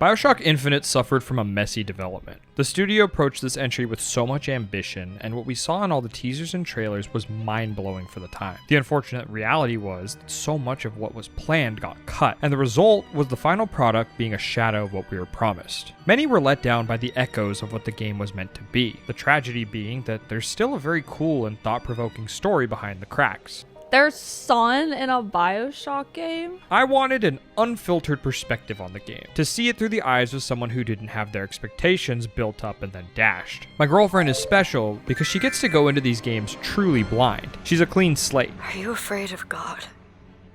BioShock Infinite suffered from a messy development. The studio approached this entry with so much ambition, and what we saw in all the teasers and trailers was mind-blowing for the time. The unfortunate reality was that so much of what was planned got cut, and the result was the final product being a shadow of what we were promised. Many were let down by the echoes of what the game was meant to be, the tragedy being that there's still a very cool and thought-provoking story behind the cracks. There's sun in a BioShock game? I wanted an unfiltered perspective on the game, to see it through the eyes of someone who didn't have their expectations built up and then dashed. My girlfriend is special because she gets to go into these games truly blind. She's a clean slate. Are you afraid of God?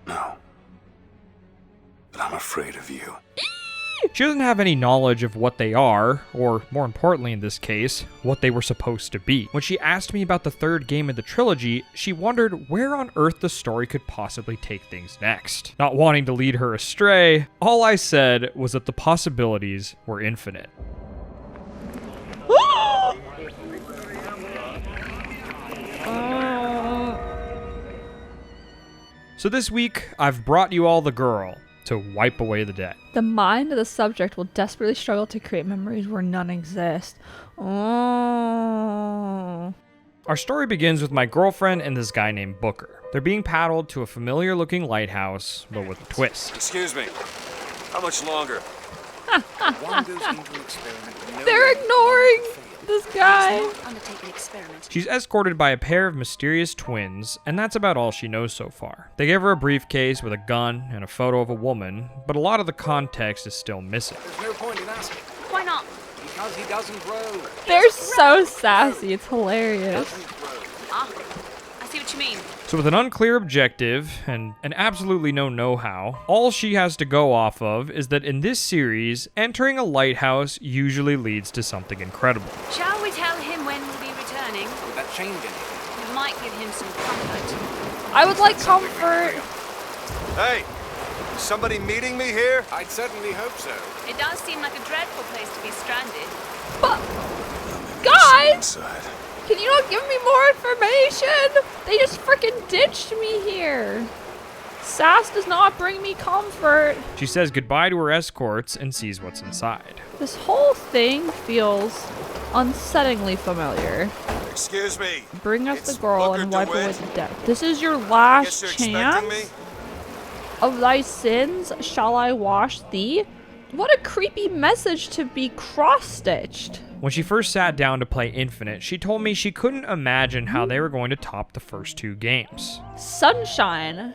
No. But I'm afraid of you. She doesn't have any knowledge of what they are, or more importantly in this case, what they were supposed to be. When she asked me about the third game in the trilogy, she wondered where on earth the story could possibly take things next. Not wanting to lead her astray, all I said was that the possibilities were infinite. So this week, I've brought you all the girl to wipe away the debt. The mind of the subject will desperately struggle to create memories where none exist. Oh. Our story begins with my girlfriend and this guy named Booker. They're being paddled to a familiar-looking lighthouse, but with a twist. Excuse me. How much longer? They're ignoring this guy. She's escorted by a pair of mysterious twins, and that's about all she knows so far. They give her a briefcase with a gun and a photo of a woman, but a lot of the context is still missing. There's no point in asking. Why not? Because he doesn't grow. They're so sassy. It's hilarious. Ah, I see what you mean. So with an unclear objective and absolutely no know-how, all she has to go off of is that in this series, entering a lighthouse usually leads to something incredible. Shall we tell him when we'll be returning? Would that change anything? It might give him some comfort. I would like comfort. Hey! Is somebody meeting me here? I'd certainly hope so. It does seem like a dreadful place to be stranded. But, guys, Inside. can you not give me more information? They just freaking ditched me here. Sass does not bring me comfort. She says goodbye to her escorts and sees what's inside. This whole thing feels unsettlingly familiar. Excuse me. Bring us It's the girl Booker and wipe away DeWitt. the debt. This is your Guess last you're expecting me? chance? Of thy sins shall I wash thee? What a creepy message to be cross-stitched. When she first sat down to play Infinite, she told me she couldn't imagine how they were going to top the first two games. Sunshine.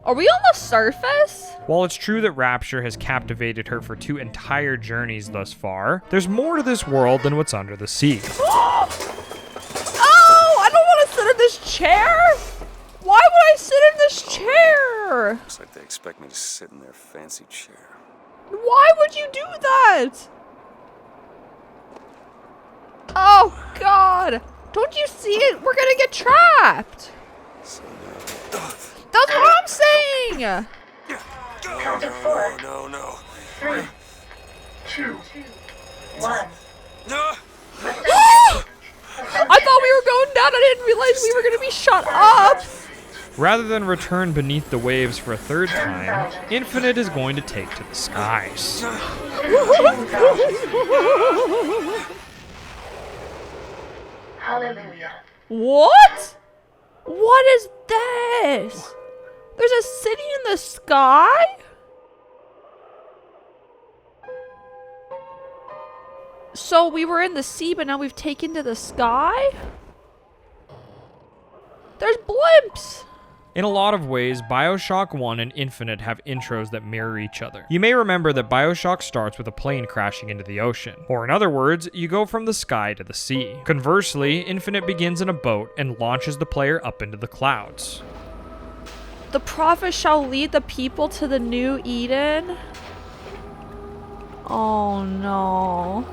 Are we on the surface? While it's true that Rapture has captivated her for 2 entire journeys thus far, there's more to this world than what's under the sea. Oh, I don't want to sit in this chair. Why would I sit in this chair? Looks like they expect me to sit in their fancy chair. Why would you do that? Oh, God. Don't you see it? We're going to get trapped. That's what I'm saying. Count to 4. No. 3, 2, 1. No. I thought we were going down. I didn't realize we were going to be shut up. Rather than return beneath the waves for a third time, Infinite is going to take to the skies. Hallelujah. What? What is this? There's a city in the sky? So we were in the sea, but now we've taken to the sky? There's blimps. In a lot of ways, BioShock 1 and Infinite have intros that mirror each other. You may remember that BioShock starts with a plane crashing into the ocean, or in other words, you go from the sky to the sea. Conversely, Infinite begins in a boat and launches the player up into the clouds. The prophet shall lead the people to the new Eden. Oh no.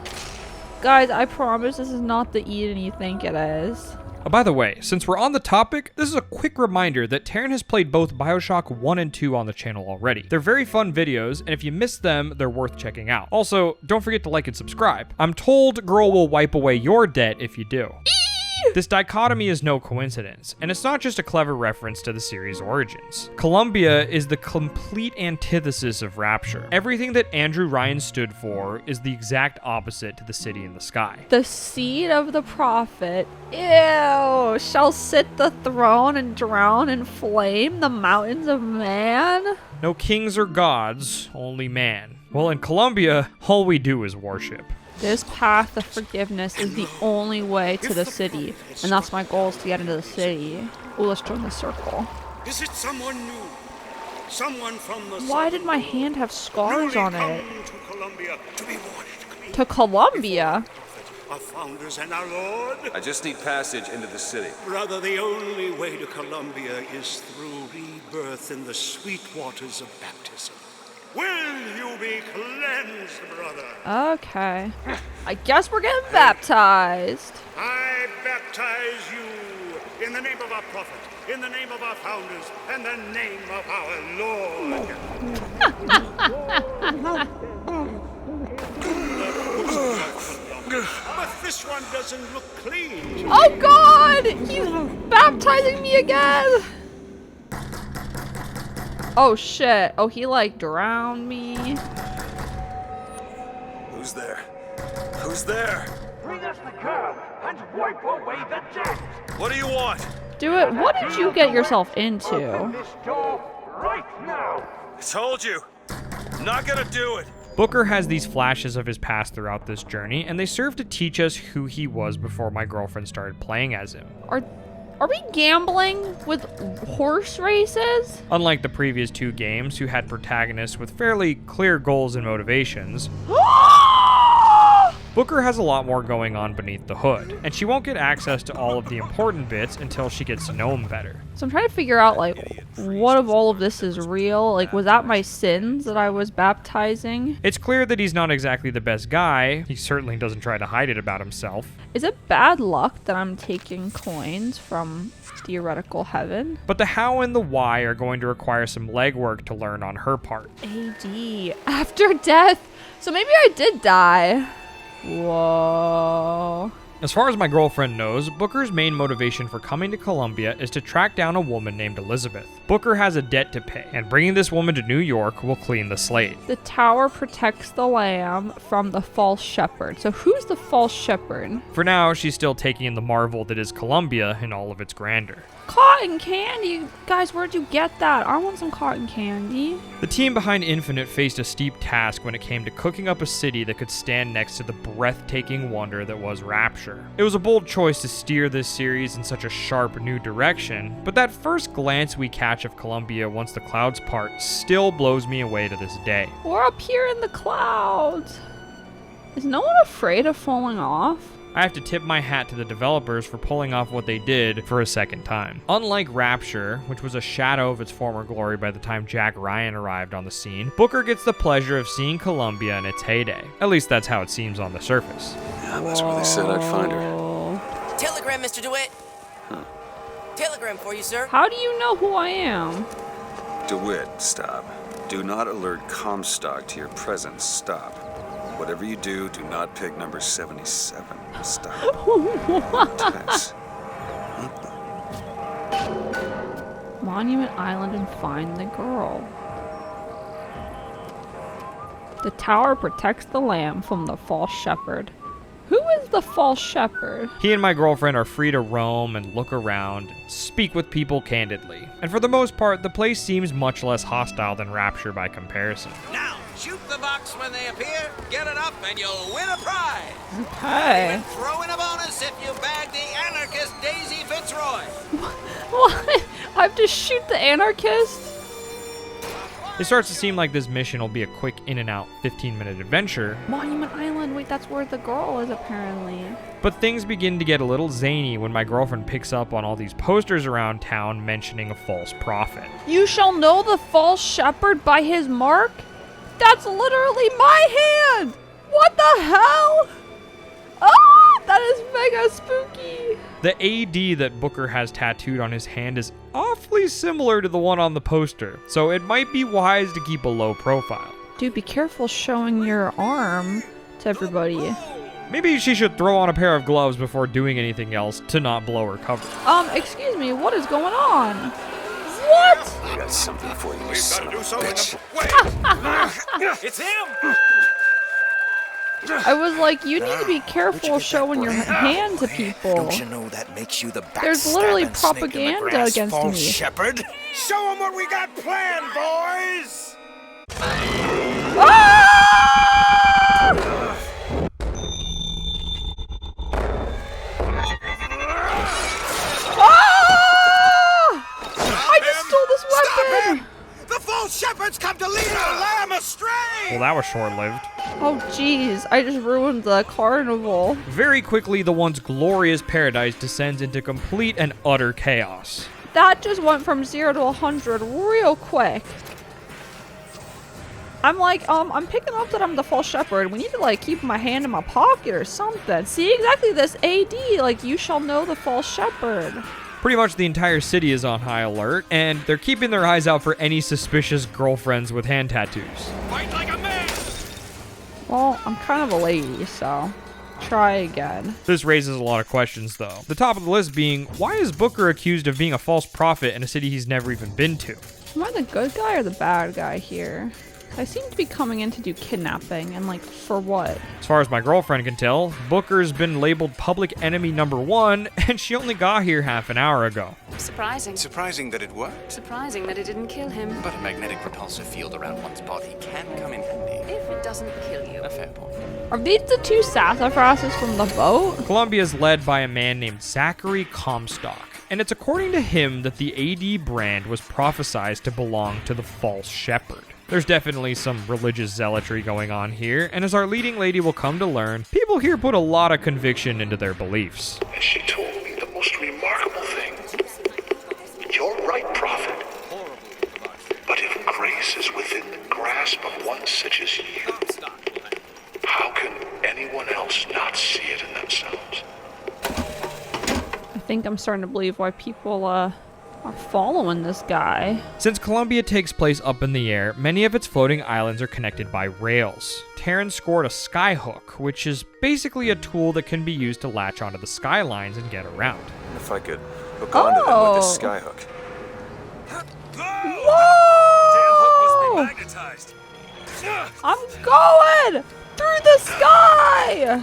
Guys, I promise this is not the Eden you think it is. By the way, since we're on the topic, this is a quick reminder that Taryn has played both BioShock 1 and 2 on the channel already. They're very fun videos, and if you missed them, they're worth checking out. Also, don't forget to like and subscribe. I'm told girl will wipe away your debt if you do. This dichotomy is no coincidence, and it's not just a clever reference to the series' origins. Columbia is the complete antithesis of Rapture. Everything that Andrew Ryan stood for is the exact opposite to the city in the sky. The seed of the prophet, ew, shall sit the throne and drown in flame the mountains of man. No kings or gods, only man. Well, in Columbia, all we do is worship. This path of forgiveness is the only way to the city, and that's my goal, is to get into the city. Ooh, let's join the circle. Is it someone new? Someone from the Why did my hand have scars on it? To Columbia to be washed clean. To Columbia? Our founders and our Lord. I just need passage into the city. Brother, the only way to Columbia is through rebirth in the sweet waters of baptism. Will you be cleansed, brother? Okay. I guess we're getting baptized. I baptize you in the name of our prophet, in the name of our founders, and the name of our Lord. But this one doesn't look clean. Oh God! He's baptizing me again! Oh shit. Oh, he like drowned me. Who's there? Who's there? Bring us the curb and wipe away the debt. What do you want? Do it. What did you get yourself into? This door right now. I told you. I'm not gonna do it. Booker has these flashes of his past throughout this journey, and they serve to teach us who he was before my girlfriend started playing as him. Are we gambling with horse races? Unlike the previous two games, who had protagonists with fairly clear goals and motivations, Booker has a lot more going on beneath the hood, and she won't get access to all of the important bits until she gets to know him better. So I'm trying to figure out, like, what of all of this is real? Like, was that my sins that I was baptizing? It's clear that he's not exactly the best guy. He certainly doesn't try to hide it about himself. Is it bad luck that I'm taking coins from theoretical heaven? But the how and the why are going to require some legwork to learn on her part. AD. After death. So maybe I did die. Whoa. As far as my girlfriend knows, Booker's main motivation for coming to Columbia is to track down a woman named Elizabeth. Booker has a debt to pay, and bringing this woman to New York will clean the slate. The tower protects the lamb from the false shepherd. So who's the false shepherd? For now, she's still taking in the marvel that is Columbia in all of its grandeur. Cotton candy! Guys, where'd you get that? I want some cotton candy. The team behind Infinite faced a steep task when it came to cooking up a city that could stand next to the breathtaking wonder that was Rapture. It was a bold choice to steer this series in such a sharp new direction, but that first glance we catch of Columbia once the clouds part still blows me away to this day. We're up here in the clouds. Is no one afraid of falling off? I have to tip my hat to the developers for pulling off what they did for a second time. Unlike Rapture, which was a shadow of its former glory by the time Jack Ryan arrived on the scene, Booker gets the pleasure of seeing Columbia in its heyday. At least that's how it seems on the surface. Yeah, that's where they said I'd find her. Telegram, Mr. DeWitt. Telegram for you, sir. How do you know who I am? DeWitt, stop. Do not alert Comstock to your presence. Stop. Whatever you do, do not pick number 77. Stop. Lutece. Monument Island and find the girl. The tower protects the lamb from the false shepherd. Who is the false shepherd? He and my girlfriend are free to roam and look around, and speak with people candidly. And for the most part, the place seems much less hostile than Rapture by comparison. Now, shoot the box when they appear, get it up, and you'll win a prize. Okay. And throw in a bonus if you bag the anarchist Daisy Fitzroy. What? I have to shoot the anarchist? It starts to seem like this mission will be a quick in and out 15-minute adventure, Monument Island. Wait, that's where the girl is apparently. but things begin to get a little zany when my girlfriend picks up on all these posters around town mentioning a false prophet. You shall know the false shepherd by his mark? That's literally my hand! What the hell? Ah, that is mega spooky. The AD that Booker has tattooed on his hand is awfully similar to the one on the poster, so it might be wise to keep a low profile. Dude, be careful showing your arm to everybody. Maybe she should throw on a pair of gloves before doing anything else to not blow her cover. Excuse me, what is going on? What? I got something for you, We've son got to of do a something. bitch. Wait! It's him! I was like, you need to be careful showing your hand to people. Don't you know that makes you the There's literally backstabbing snake in the propaganda grass, against false me. shepherd. Show them what we got planned, boys! Ah! Ah! I just stole this weapon! The false shepherds come to lead our lamb astray. Well, that was short-lived. Oh jeez, I just ruined the carnival. Very quickly, the once glorious paradise descends into complete and utter chaos. That just went from 0 to 100 real quick. I'm like, I'm picking up that I'm the false shepherd. We need to like keep my hand in my pocket or something. See, exactly this AD, like you shall know the false shepherd. Pretty much the entire city is on high alert, and they're keeping their eyes out for any suspicious girlfriends with hand tattoos. Fight like a man! Well, I'm kind of a lady, so try again. This raises a lot of questions, though. The top of the list being, why is Booker accused of being a false prophet in a city he's never even been to? Am I the good guy or the bad guy here? I seem to be coming in to do kidnapping, and like, for what? As far as my girlfriend can tell, Booker's been labeled public enemy #1, and she only got here half an hour ago. Surprising. Surprising that it worked, Surprising that it didn't kill him. But a magnetic repulsive field around one's body can come in handy. If it doesn't kill you. A fair point. Are these the two sassafrasses from the boat? Columbia is led by a man named Zachary Comstock, and it's according to him that the AD brand was prophesized to belong to the false shepherd. There's definitely some religious zealotry going on here, and as our leading lady will come to learn, people here put a lot of conviction into their beliefs. And she told me the most remarkable thing. You're right, prophet. But if grace is within the grasp of one such as you, how can anyone else not see it in themselves? I think I'm starting to believe why people, are following this guy. Since Columbia takes place up in the air, many of its floating islands are connected by rails. Terran scored a skyhook, which is basically a tool that can be used to latch onto the skylines and get around. If I could hook onto them with this Oh. skyhook. Whoa! Magnetized. I'm going through the sky!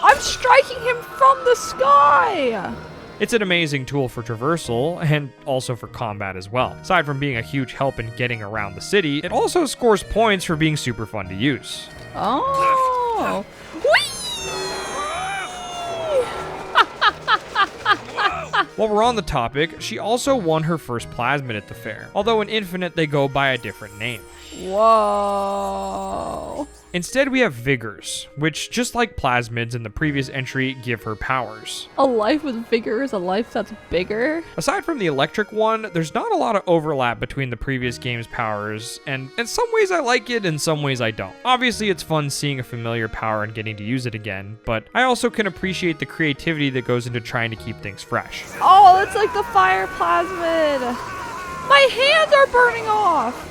I'm striking him from the sky! It's an amazing tool for traversal and also for combat as well. Aside from being a huge help in getting around the city, it also scores points for being super fun to use. Oh. While we're on the topic, she also won her first plasmid at the fair, although in Infinite they go by a different name. Whoa. Instead, we have Vigors, which, just like plasmids in the previous entry, give her powers. A life with vigor is a life that's bigger. Aside from the electric one, there's not a lot of overlap between the previous game's powers, and in some ways I like it, in some ways I don't. Obviously, it's fun seeing a familiar power and getting to use it again, but I also can appreciate the creativity that goes into trying to keep things fresh. Oh, it's like the fire plasmid. My hands are burning off.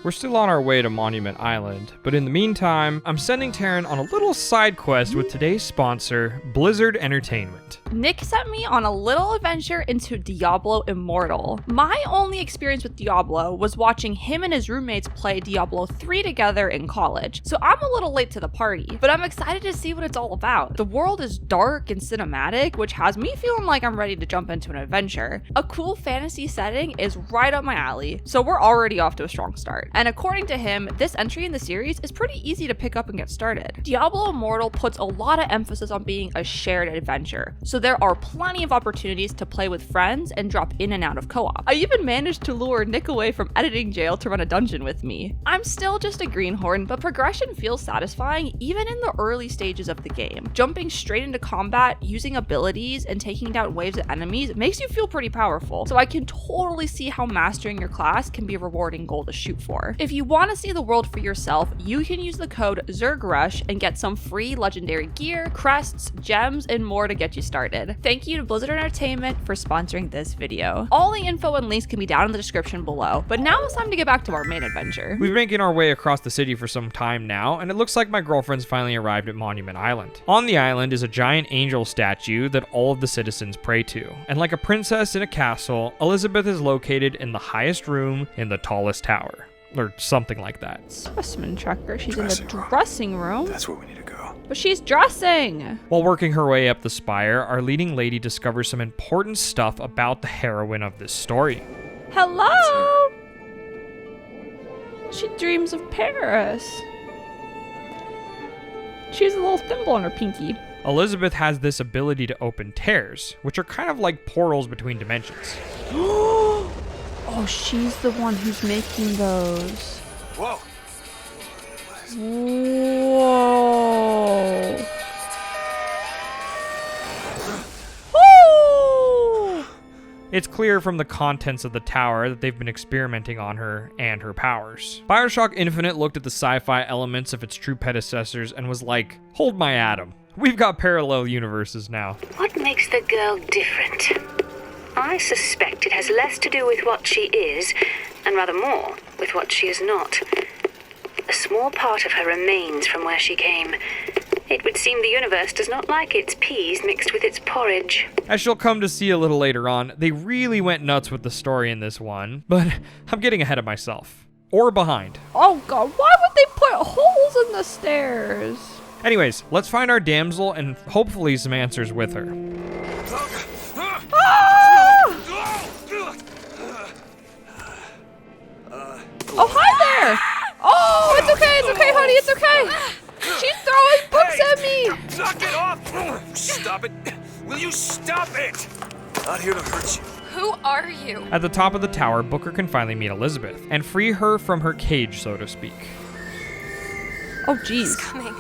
We're still on our way to Monument Island, but in the meantime, I'm sending Taryn on a little side quest with today's sponsor, Blizzard Entertainment. Nick sent me on a little adventure into Diablo Immortal. My only experience with Diablo was watching him and his roommates play Diablo 3 together in college, so I'm a little late to the party, but I'm excited to see what it's all about. The world is dark and cinematic, which has me feeling like I'm ready to jump into an adventure. A cool fantasy setting is right up my alley, so we're already off to a strong start. And according to him, this entry in the series is pretty easy to pick up and get started. Diablo Immortal puts a lot of emphasis on being a shared adventure, so there are plenty of opportunities to play with friends and drop in and out of co-op. I even managed to lure Nick away from editing jail to run a dungeon with me. I'm still just a greenhorn, but progression feels satisfying even in the early stages of the game. Jumping straight into combat, using abilities, and taking down waves of enemies makes you feel pretty powerful, so I can totally see how mastering your class can be a rewarding goal to shoot for. If you want to see the world for yourself, you can use the code ZergRush and get some free legendary gear, crests, gems, and more to get you started. started. Thank you to Blizzard Entertainment for sponsoring this video. All the info and links can be down in the description below, but now it's time to get back to our main adventure. We've been making our way across the city for some time now, and it looks like my girlfriend's finally arrived at Monument Island. On the island is a giant angel statue that all of the citizens pray to. And like a princess in a castle, Elizabeth is located in the highest room in the tallest tower. Or something like that. Specimen tracker. She's in the dressing room. That's where we need to go. But she's dressing. While working her way up the spire, our leading lady discovers some important stuff about the heroine of this story. Hello? She dreams of Paris. She has a little thimble on her pinky. Elizabeth has this ability to open tears, which are kind of like portals between dimensions. Oh, she's the one who's making those. Whoa. Whoa. Woo! It's clear from the contents of the tower that they've been experimenting on her and her powers. BioShock Infinite looked at the sci-fi elements of its true predecessors and was like, hold my atom. We've got parallel universes now. What makes the girl different? I suspect it has less to do with what she is, and rather more with what she is not. A small part of her remains from where she came. It would seem the universe does not like its peas mixed with its porridge. As you'll come to see a little later on, they really went nuts with the story in this one, but I'm getting ahead of myself. Or behind. Oh god, why would they put holes in the stairs? Anyways, let's find our damsel and hopefully some answers with her. Oh, hi there! Oh, it's okay, honey, it's okay! She's throwing books at me! Knock it off! Stop it! Will you stop it? Not here to hurt you. Who are you? At the top of the tower, Booker can finally meet Elizabeth and free her from her cage, so to speak. Oh, jeez. He's coming.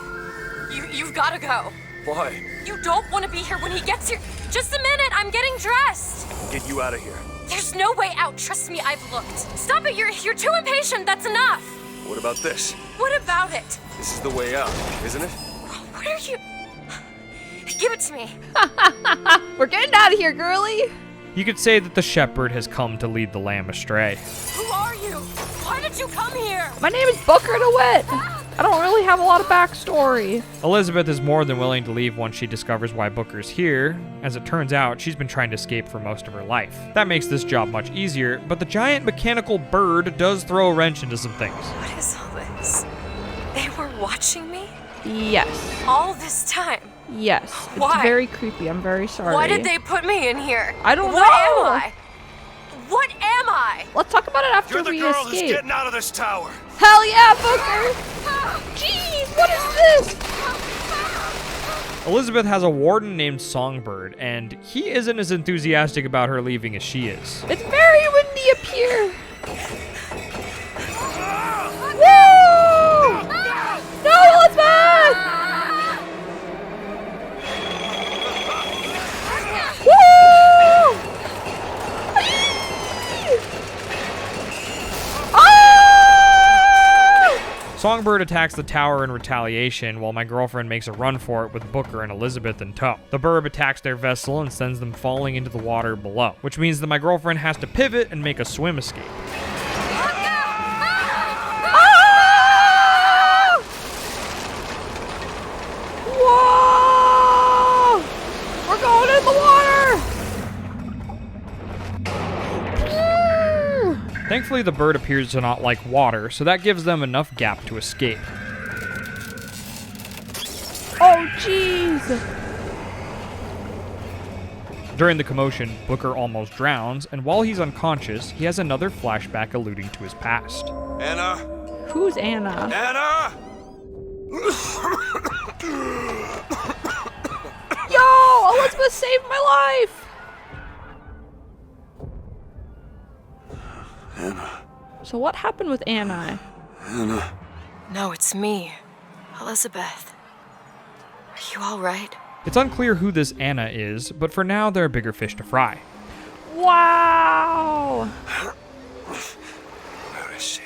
You've got to go. Why? You don't want to be here when he gets here. Just a minute, I'm getting dressed. Get you out of here. There's no way out. Trust me, I've looked. Stop it, you're too impatient. That's enough. What about this? What about it? This is the way out, isn't it? What are you... Give it to me. We're getting out of here, girly. You could say that the shepherd has come to lead the lamb astray. Who are you? Why did you come here? My name is Booker DeWitt. I don't really have a lot of backstory. Elizabeth is more than willing to leave once she discovers why Booker's here. As it turns out, she's been trying to escape for most of her life. That makes this job much easier, but the giant mechanical bird does throw a wrench into some things. What is all this? They were watching me? Yes. All this time? Yes. Why? It's very creepy. I'm very sorry. Why did they put me in here? I don't know. What am I? What am I? Let's talk about it after You're the we girl who's escape. getting out of this tower. Hell yeah, Booker! Jeez, what is this? Elizabeth has a warden named Songbird, and he isn't as enthusiastic about her leaving as she is. It's very windy up here. Woo! No, Elizabeth! Woo! Songbird attacks the tower in retaliation while my girlfriend makes a run for it with Booker and Elizabeth in tow. The burb attacks their vessel and sends them falling into the water below, which means that my girlfriend has to pivot and make a swim escape. Whoa! We're going in the water! Thankfully, the bird appears to not like water, so that gives them enough gap to escape. Oh, jeez! During the commotion, Booker almost drowns, and while he's unconscious, he has another flashback alluding to his past. Anna? Who's Anna? Anna? Yo! Elizabeth saved my life! Anna. So what happened with Anna? Anna. No, it's me. Elizabeth. Are you all right? It's unclear who this Anna is, but for now, there are bigger fish to fry. Wow! Where is she?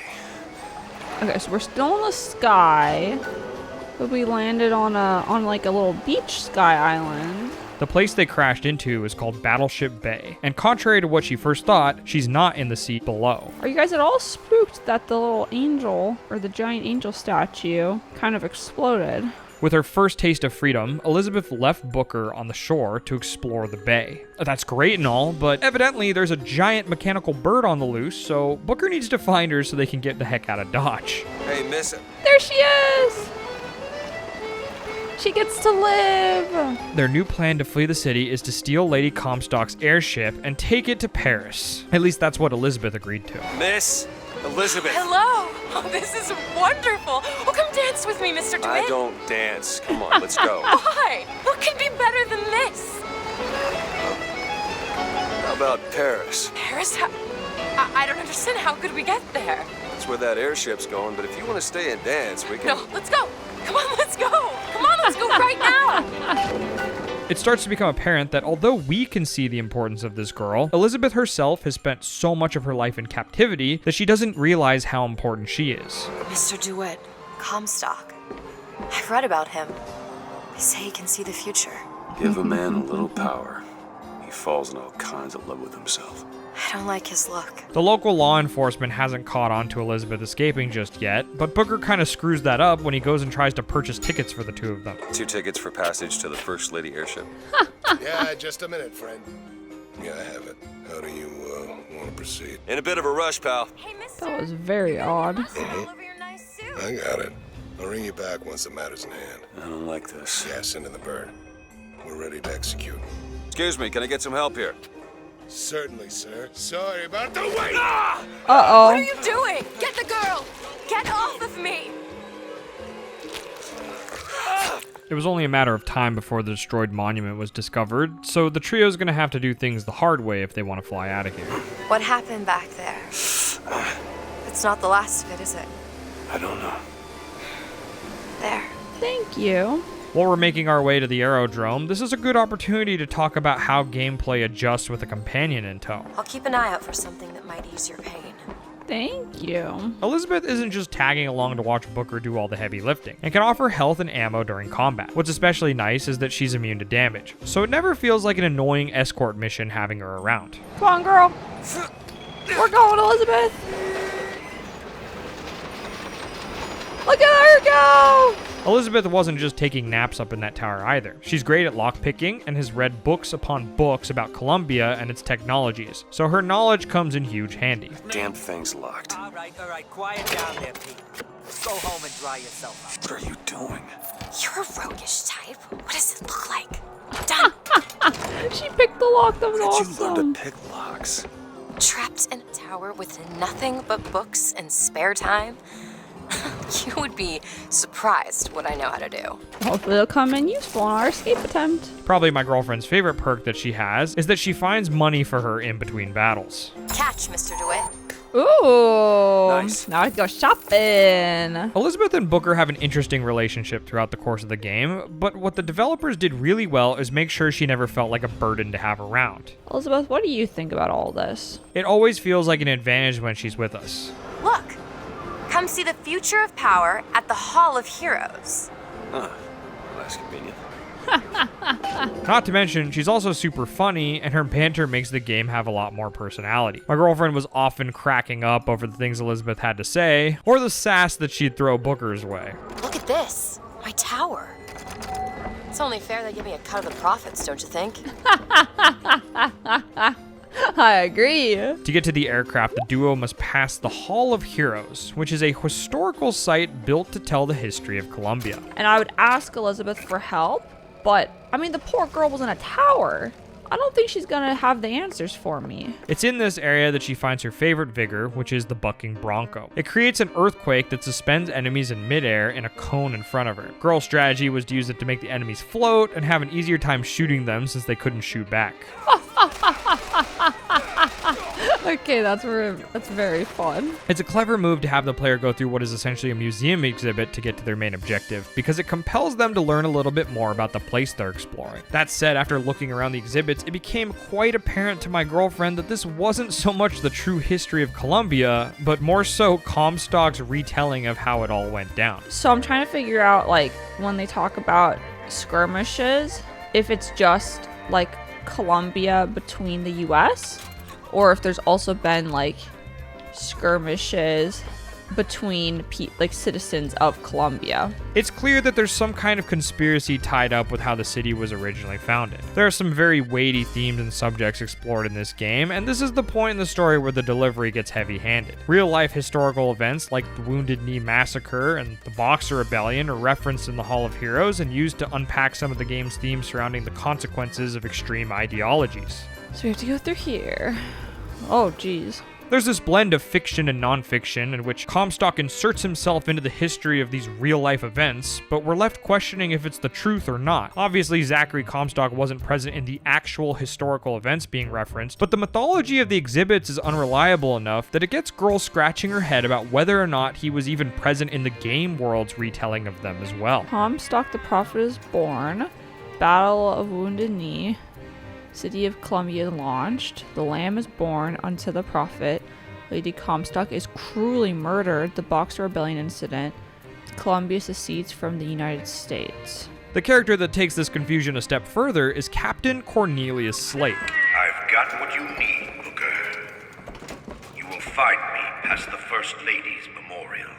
Okay, so we're still in the sky, but we landed on like a little beach sky island. The place they crashed into is called Battleship Bay, and contrary to what she first thought, she's not in the sea below. Are you guys at all spooked that the little angel, or the giant angel statue, kind of exploded? With her first taste of freedom, Elizabeth left Booker on the shore to explore the bay. That's great and all, but evidently there's a giant mechanical bird on the loose, so Booker needs to find her so they can get the heck out of Dodge. Hey, miss. There she is! She gets to live! Their new plan to flee the city is to steal Lady Comstock's airship and take it to Paris. At least that's what Elizabeth agreed to. Miss Elizabeth. Hello! Oh, this is wonderful! Oh, come dance with me, Mr. DeWitt. I don't dance. Come on, let's go. Why? What could be better than this? How about Paris? Paris? I don't understand. How could we get there? That's where that airship's going, but if you want to stay and dance, we can... No, let's go! Come on, let's go! Come on, let's go right now! It starts to become apparent that although we can see the importance of this girl, Elizabeth herself has spent so much of her life in captivity that she doesn't realize how important she is. Mr. DeWitt, Comstock. I've read about him. They say he can see the future. Give a man a little power. He falls in all kinds of love with himself. I don't like his look. The local law enforcement hasn't caught on to Elizabeth escaping just yet, but Booker kind of screws that up when he goes and tries to purchase tickets for the two of them. 2 tickets for passage to the First Lady airship. Yeah, just a minute, friend. Yeah, I have it. How do you want to proceed? In a bit of a rush, pal. Hey, Mr. That was very odd. Mhm. All over your nice suit. I got it. I'll ring you back once the matter's in hand. I don't like this. Yeah, send in the bird. We're ready to execute. Excuse me, can I get some help here? Certainly, sir. Sorry about the wait! Uh-oh. What are you doing? Get the girl! Get off of me! It was only a matter of time before the destroyed monument was discovered, so the trio's gonna have to do things the hard way if they want to fly out of here. What happened back there? It's not the last of it, is it? I don't know. There. Thank you. While we're making our way to the aerodrome, this is a good opportunity to talk about how gameplay adjusts with a companion in tow. I'll keep an eye out for something that might ease your pain. Thank you. Elizabeth isn't just tagging along to watch Booker do all the heavy lifting, and can offer health and ammo during combat. What's especially nice is that she's immune to damage, so it never feels like an annoying escort mission having her around. Come on, girl. We're going, Elizabeth. Look at her go! Elizabeth wasn't just taking naps up in that tower either. She's great at lockpicking and has read books upon books about Columbia and its technologies, so her knowledge comes in huge handy. Damn thing's locked. All right, quiet down there, Pete. Go home and dry yourself out. What are you doing? You're a roguish type. What does it look like? Done. She picked the lock. That was Where did awesome. you learn to pick locks? Trapped in a tower with nothing but books and spare time? You would be surprised what I know how to do. Hopefully it'll come in useful in our escape attempt. Probably my girlfriend's favorite perk that she has is that she finds money for her in between battles. Catch, Mr. DeWitt. Ooh. Nice. Now I can go shopping. Elizabeth and Booker have an interesting relationship throughout the course of the game, but what the developers did really well is make sure she never felt like a burden to have around. Elizabeth, what do you think about all this? It always feels like an advantage when she's with us. Look. Come see the future of power at the Hall of Heroes. Huh. That's convenient. Not to mention, she's also super funny, and her banter makes the game have a lot more personality. My girlfriend was often cracking up over the things Elizabeth had to say, or the sass that she'd throw Booker's way. Look at this. My tower. It's only fair they give me a cut of the profits, don't you think? I agree. To get to the aircraft, the duo must pass the Hall of Heroes, which is a historical site built to tell the history of Columbia. And I would ask Elizabeth for help, but I mean, the poor girl was in a tower. I don't think she's gonna have the answers for me. It's in this area that she finds her favorite vigor, which is the bucking bronco. It creates an earthquake that suspends enemies in midair in a cone in front of her. Girl's strategy was to use it to make the enemies float and have an easier time shooting them since they couldn't shoot back. Okay, that's very fun. It's a clever move to have the player go through what is essentially a museum exhibit to get to their main objective, because it compels them to learn a little bit more about the place they're exploring. That said, after looking around the exhibits, it became quite apparent to my girlfriend that this wasn't so much the true history of Columbia, but more so Comstock's retelling of how it all went down. So I'm trying to figure out, like, when they talk about skirmishes, if it's just like Colombia between the US, or if there's also been like skirmishes between like citizens of Colombia. It's clear that there's some kind of conspiracy tied up with how the city was originally founded. There are some very weighty themes and subjects explored in this game, and this is the point in the story where the delivery gets heavy-handed. Real-life historical events like the Wounded Knee Massacre and the Boxer Rebellion are referenced in the Hall of Heroes and used to unpack some of the game's themes surrounding the consequences of extreme ideologies. So we have to go through here. Oh, geez. There's this blend of fiction and non-fiction in which Comstock inserts himself into the history of these real-life events, but we're left questioning if it's the truth or not. Obviously, Zachary Comstock wasn't present in the actual historical events being referenced, but the mythology of the exhibits is unreliable enough that it gets girls scratching her head about whether or not he was even present in the game world's retelling of them as well. Comstock the Prophet is born. Battle of Wounded Knee. City of Columbia launched. The Lamb is born unto the Prophet. Lady Comstock is cruelly murdered. The Boxer Rebellion incident. Columbia secedes from the United States. The character that takes this confusion a step further is Captain Cornelius Slate. I've got what you need, Booker. You will find me past the First Lady's memorial.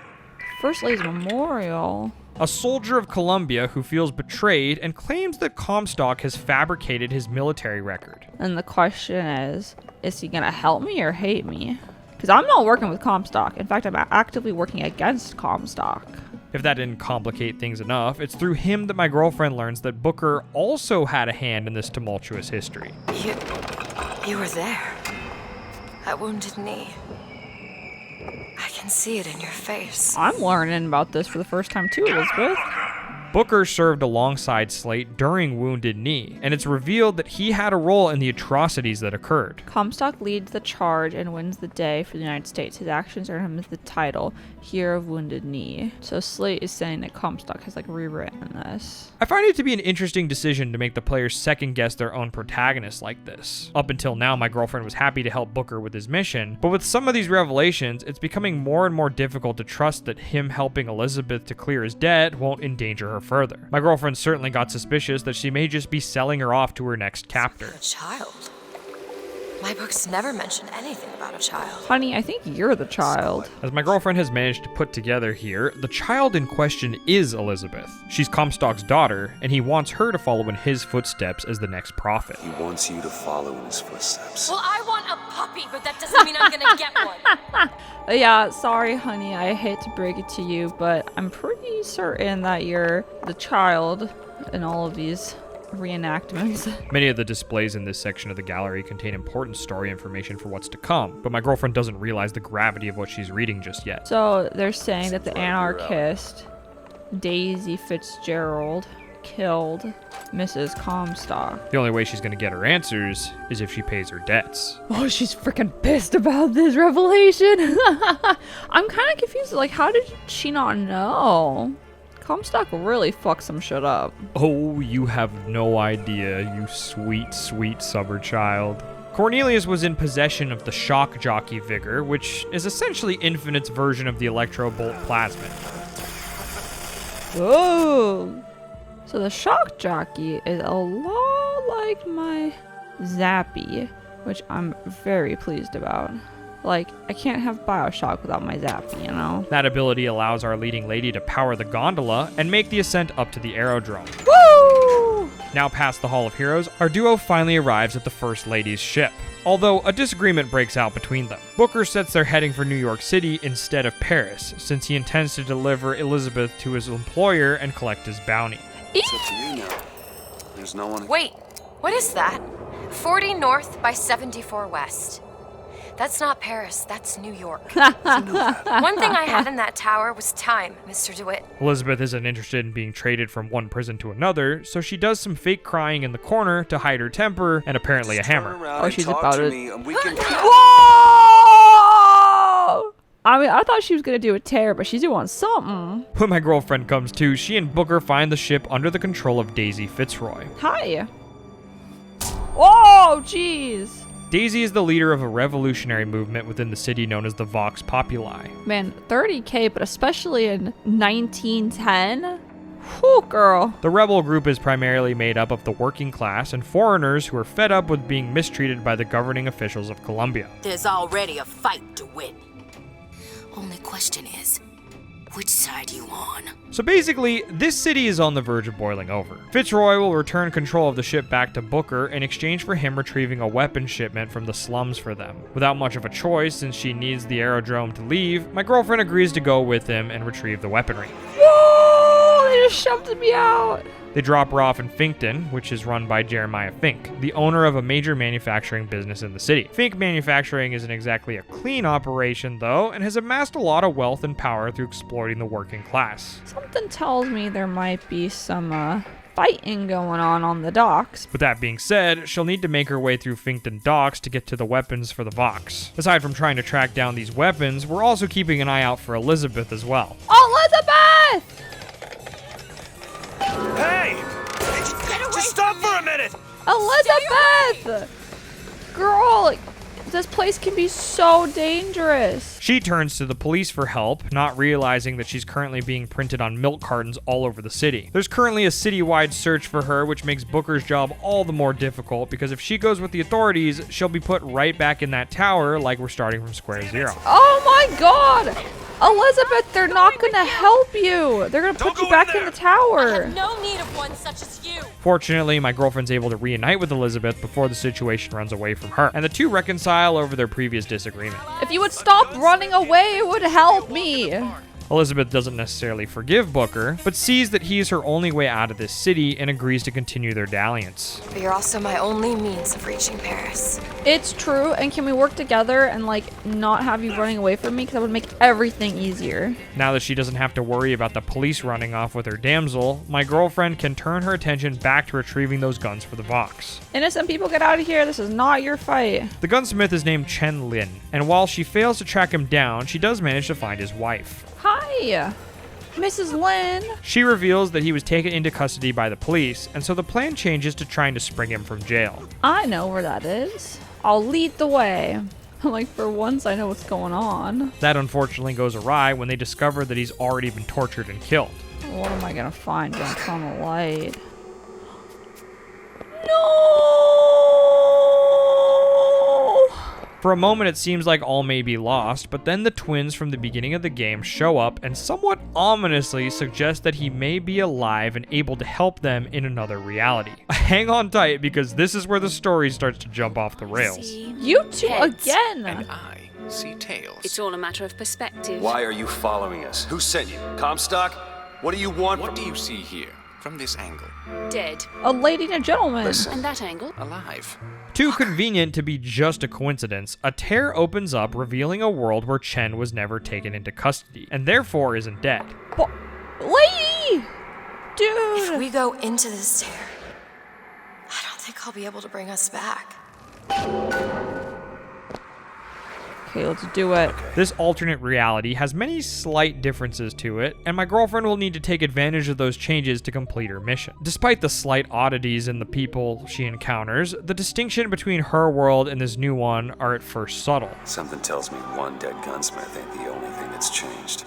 First Lady's memorial? A soldier of Columbia who feels betrayed and claims that Comstock has fabricated his military record. And the question is he gonna help me or hate me? Because I'm not working with Comstock. In fact, I'm actively working against Comstock. If that didn't complicate things enough, it's through him that my girlfriend learns that Booker also had a hand in this tumultuous history. You were there. At Wounded Knee. I can see it in your face. I'm learning about this for the first time too, Elizabeth. Booker served alongside Slate during Wounded Knee, and it's revealed that he had a role in the atrocities that occurred. Comstock leads the charge and wins the day for the United States. His actions earn him the title, Hero of Wounded Knee. So Slate is saying that Comstock has like rewritten this. I find it to be an interesting decision to make the players second guess their own protagonists like this. Up until now, my girlfriend was happy to help Booker with his mission, but with some of these revelations, it's becoming more and more difficult to trust that him helping Elizabeth to clear his debt won't endanger her further. My girlfriend certainly got suspicious that she may just be selling her off to her next captor. A child? My books never mention anything about a child. Honey, I think you're the child. As my girlfriend has managed to put together here, the child in question is Elizabeth. She's Comstock's daughter, and he wants her to follow in his footsteps as the next prophet. He wants you to follow in his footsteps. Well, I want a puppy, but that doesn't mean I'm gonna get one. Yeah, sorry, honey. I hate to break it to you, but I'm pretty certain that you're the child in all of these reenactments. Many of the displays in this section of the gallery contain important story information for what's to come, but my girlfriend doesn't realize the gravity of what she's reading just yet. So they're saying that the anarchist Daisy Fitzgerald killed Mrs. Comstock. The only way she's going to get her answers is if she pays her debts. Oh, she's freaking pissed about this revelation. I'm kind of confused. Like, how did she not know? Comstock really fucked some shit up. Oh, you have no idea, you sweet, sweet summer child. Cornelius was in possession of the Shock Jockey Vigor, which is essentially Infinite's version of the Electrobolt Plasmid. Oh! So the Shock Jockey is a lot like my Zappy, which I'm very pleased about. Like, I can't have BioShock without my Zappy, you know? That ability allows our leading lady to power the gondola and make the ascent up to the aerodrome. Woo! Now past the Hall of Heroes, our duo finally arrives at the First Lady's ship. Although a disagreement breaks out between them. Booker sets their heading for New York City instead of Paris, since he intends to deliver Elizabeth to his employer and collect his bounty. It's up to you now. There's no one... Wait, what is that? 40 north by 74 west. That's not Paris, that's New York. One thing I had in that tower was time, Mr. DeWitt. Elizabeth isn't interested in being traded from one prison to another, so she does some fake crying in the corner to hide her temper and apparently a hammer. Oh, she's about it. Whoa! I mean, I thought she was gonna do a tear, but she's doing something. When my girlfriend comes to, she and Booker find the ship under the control of Daisy Fitzroy. Hi. Oh, jeez. Daisy is the leader of a revolutionary movement within the city known as the Vox Populi. Man, 30K, but especially in 1910, Whew, girl. The rebel group is primarily made up of the working class and foreigners who are fed up with being mistreated by the governing officials of Columbia. There's already a fight to win. Only question is, which side you on? So basically, this city is on the verge of boiling over. Fitzroy will return control of the ship back to Booker in exchange for him retrieving a weapon shipment from the slums for them. Without much of a choice, since she needs the aerodrome to leave, my girlfriend agrees to go with him and retrieve the weaponry. Whoa! They just shoved me out. They drop her off in Finkton, which is run by Jeremiah Fink, the owner of a major manufacturing business in the city. Fink Manufacturing isn't exactly a clean operation, though, and has amassed a lot of wealth and power through exploiting the working class. Something tells me there might be some, fighting going on the docks. With that being said, she'll need to make her way through Finkton docks to get to the weapons for the Vox. Aside from trying to track down these weapons, we're also keeping an eye out for Elizabeth as well. Elizabeth! Hey! Just stop for a minute! Elizabeth! Girl, this place can be so dangerous. She turns to the police for help, not realizing that she's currently being printed on milk cartons all over the city. There's currently a citywide search for her, which makes Booker's job all the more difficult because if she goes with the authorities, she'll be put right back in that tower like we're starting from square zero. Oh my god! Elizabeth, they're not gonna help you. They're gonna put you back in the tower. I have no need of one such as you. Fortunately, my girlfriend's able to reunite with Elizabeth before the situation runs away from her, and the two reconcile over their previous disagreement. If you would stop running away, it would help me. Elizabeth doesn't necessarily forgive Booker, but sees that he is her only way out of this city and agrees to continue their dalliance. But you're also my only means of reaching Paris. It's true, and can we work together and not have you running away from me? Because that would make everything easier. Now that she doesn't have to worry about the police running off with her damsel, my girlfriend can turn her attention back to retrieving those guns for the Vox. Innocent people, get out of here. This is not your fight. The gunsmith is named Chen Lin, and while she fails to track him down, she does manage to find his wife. Hi, Mrs. Lin. She reveals that he was taken into custody by the police, and so the plan changes to trying to spring him from jail. I know where that is. I'll lead the way. For once, I know what's going on. That unfortunately goes awry when they discover that he's already been tortured and killed. What am I gonna find? Gonna turn the light. No! For a moment, it seems like all may be lost, but then the twins from the beginning of the game show up and somewhat ominously suggest that he may be alive and able to help them in another reality. Hang on tight because this is where the story starts to jump off the rails. You two again! And I see tails. It's all a matter of perspective. Why are you following us? Who sent you? Comstock? What do you want? What do you see here from this angle? Dead. A lady and a gentleman. Listen. And that angle? Alive. Too convenient to be just a coincidence, a tear opens up revealing a world where Chen was never taken into custody, and therefore isn't dead. Lady! Dude! If we go into this tear, I don't think I'll be able to bring us back. Okay, let's do it. This alternate reality has many slight differences to it, and my girlfriend will need to take advantage of those changes to complete her mission. Despite the slight oddities in the people she encounters, the distinction between her world and this new one are at first subtle. Something tells me one dead gunsmith ain't the only thing that's changed.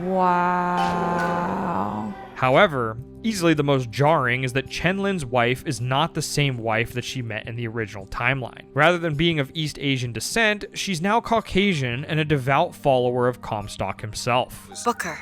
Wow. However, easily the most jarring is that Chen Lin's wife is not the same wife that she met in the original timeline. Rather than being of East Asian descent, she's now Caucasian and a devout follower of Comstock himself. Booker,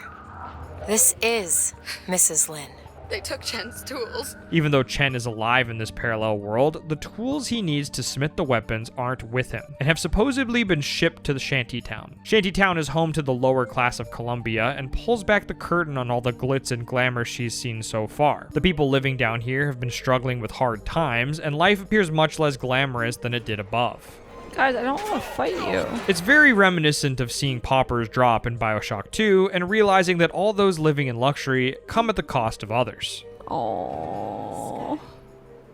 this is Mrs. Lin. They took Chen's tools. Even though Chen is alive in this parallel world, the tools he needs to smith the weapons aren't with him, and have supposedly been shipped to the Shantytown. Shantytown is home to the lower class of Columbia, and pulls back the curtain on all the glitz and glamour she's seen so far. The people living down here have been struggling with hard times, and life appears much less glamorous than it did above. Guys, I don't want to fight you. It's very reminiscent of seeing poppers drop in BioShock 2 and realizing that all those living in luxury come at the cost of others. Oh.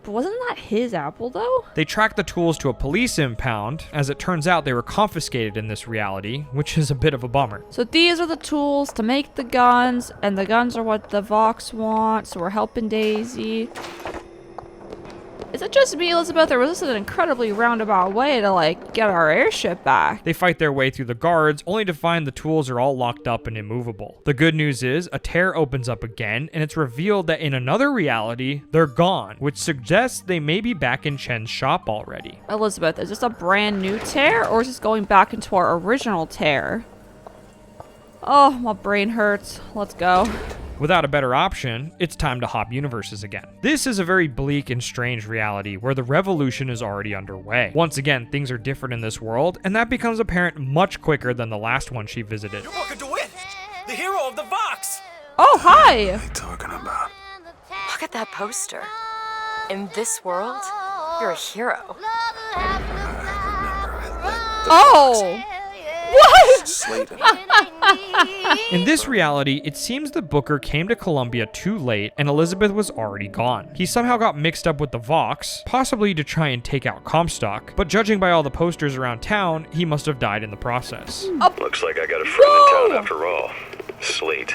But wasn't that his apple, though? They track the tools to a police impound. As it turns out, they were confiscated in this reality, which is a bit of a bummer. So these are the tools to make the guns, and the guns are what the Vox want, so we're helping Daisy. Is it just me, Elizabeth, or was this an incredibly roundabout way to, like, get our airship back? They fight their way through the guards, only to find the tools are all locked up and immovable. The good news is, a tear opens up again, and it's revealed that in another reality, they're gone, which suggests they may be back in Chen's shop already. Elizabeth, is this a brand new tear, or is this going back into our original tear? Oh, my brain hurts. Let's go. Without a better option, it's time to hop universes again. This is a very bleak and strange reality where the revolution is already underway. Once again, things are different in this world, and that becomes apparent much quicker than the last one she visited. You're Booker DeWitt, the hero of the Vox! Oh, hi! What are you talking about? Look at that poster. In this world, you're a hero. Oh! What? Slayton. In this reality, it seems that Booker came to Columbia too late and Elizabeth was already gone. He somehow got mixed up with the Vox, possibly to try and take out Comstock, but judging by all the posters around town, he must have died in the process. Looks like I got a friend in town after all. Slate.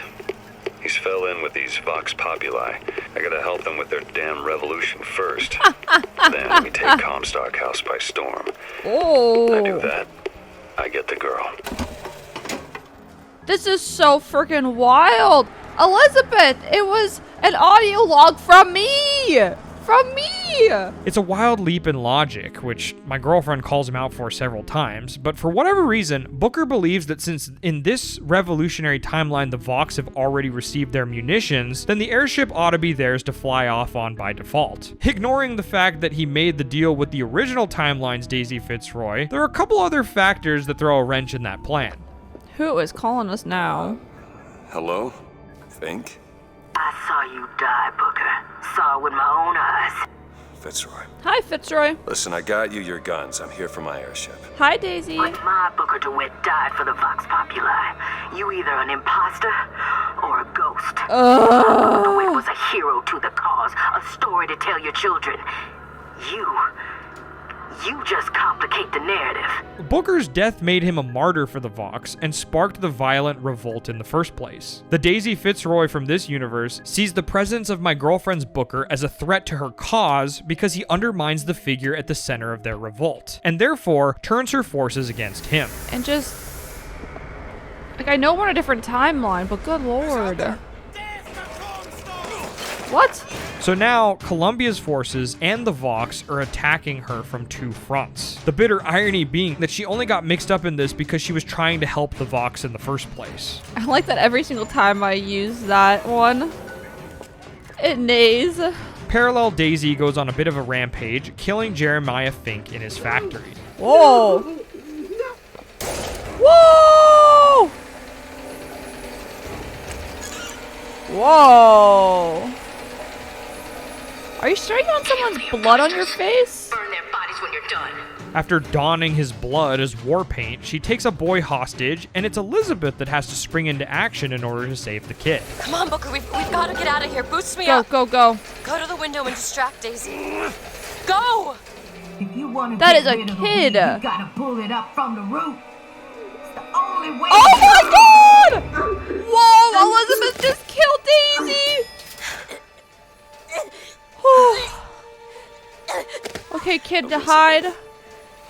He's fell in with these Vox Populi. I gotta help them with their damn revolution first. Then we take Comstock House by storm. Oh. I do that, I get the girl. This is so freaking wild. Elizabeth, it was an audio log from me. From me. It's a wild leap in logic, which my girlfriend calls him out for several times, but for whatever reason, Booker believes that since in this revolutionary timeline the Vox have already received their munitions, then the airship ought to be theirs to fly off on by default. Ignoring the fact that he made the deal with the original timeline's Daisy Fitzroy, there are a couple other factors that throw a wrench in that plan. Who is calling us now? Hello? Think? I saw you die, Booker. Saw it with my own eyes. Fitzroy. Hi, Fitzroy. Listen, I got you your guns. I'm here for my airship. Hi, Daisy. But my Booker DeWitt died for the Vox Populi. You either an imposter or a ghost. Booker DeWitt was a hero to the cause, a story to tell your children. You just complicate the narrative. Booker's death made him a martyr for the Vox and sparked the violent revolt in the first place. The Daisy Fitzroy from this universe sees the presence of my girlfriend's Booker as a threat to her cause because he undermines the figure at the center of their revolt, and therefore turns her forces against him. And just... like, I know we're on a different timeline, but good lord. What? So now, Columbia's forces and the Vox are attacking her from two fronts. The bitter irony being that she only got mixed up in this because she was trying to help the Vox in the first place. I like that every single time I use that one, it neighs. Parallel Daisy goes on a bit of a rampage, killing Jeremiah Fink in his factory. Whoa! Whoa! Whoa! Are you sure you want someone's blood on your face? Burn their bodies when you're done. After donning his blood as war paint, she takes a boy hostage, and it's Elizabeth that has to spring into action in order to save the kid. Come on, Booker, we've got to get out of here. Boost me Go, up. go, go. Go to the window and distract Daisy. Go! If you want to That get is a rid of kid. weed, you gotta pull it up from the root. It's the only way. Oh my god! Whoa, Elizabeth just killed Daisy! Okay, kid, to hide. I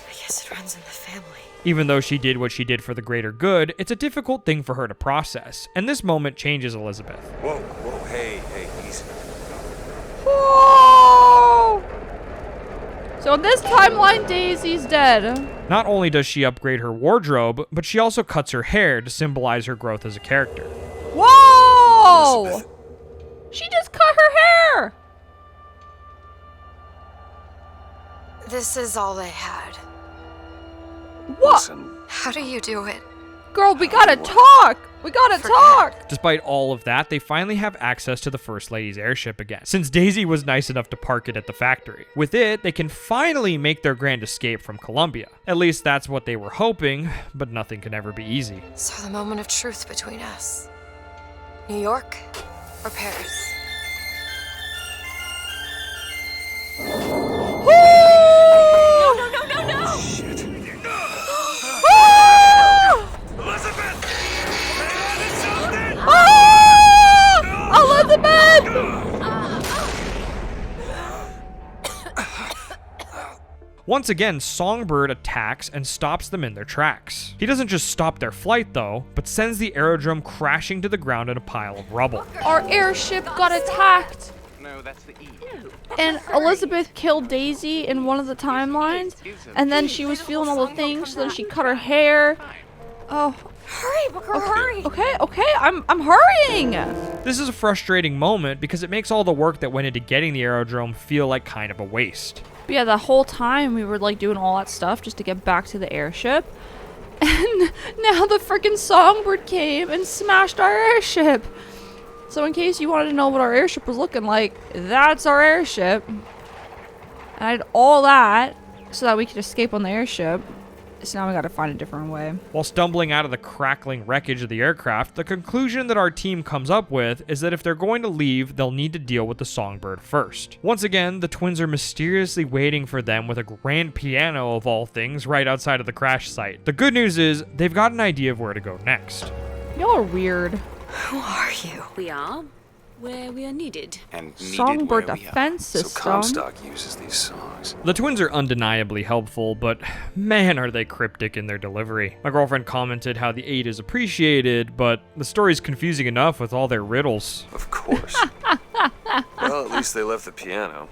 guess it runs in the family. Even though she did what she did for the greater good, it's a difficult thing for her to process, and this moment changes Elizabeth. Whoa, hey, easy. Whoa! So in this timeline, Daisy's dead. Not only does she upgrade her wardrobe, but she also cuts her hair to symbolize her growth as a character. Whoa! Elizabeth. She just cut her hair! This is all they had. What? Listen, How do you do it? Girl, we gotta talk! We gotta talk! Despite all of that, they finally have access to the First Lady's airship again, since Daisy was nice enough to park it at the factory. With it, they can finally make their grand escape from Columbia. At least that's what they were hoping, but nothing can ever be easy. So the moment of truth between us. New York or Paris? No! shit. Elizabeth! Elizabeth! Once again, Songbird attacks and stops them in their tracks. He doesn't just stop their flight though, but sends the aerodrome crashing to the ground in a pile of rubble. Our airship got attacked. No, that's the E. And Elizabeth killed Daisy in one of the timelines, and then she was feeling all the things, so then she cut her hair. Oh. Hurry, Booker, hurry! Okay, I'm hurrying! This is a frustrating moment because it makes all the work that went into getting the aerodrome feel like kind of a waste. But yeah, the whole time we were like doing all that stuff just to get back to the airship. And now the freaking Songbird came and smashed our airship. So in case you wanted to know what our airship was looking like, that's our airship. And I did all that so that we could escape on the airship. So now we gotta find a different way. While stumbling out of the crackling wreckage of the aircraft, the conclusion that our team comes up with is that if they're going to leave, they'll need to deal with the Songbird first. Once again, the twins are mysteriously waiting for them with a grand piano of all things right outside of the crash site. The good news is, they've got an idea of where to go next. Y'all are weird. Who are you? We are where we are needed. And needed Songbird where we defense So system. Comstock uses these songs. The twins are undeniably helpful, but man are they cryptic in their delivery. My girlfriend commented how the aid is appreciated, but the story's confusing enough with all their riddles. Of course. Well, at least they left the piano.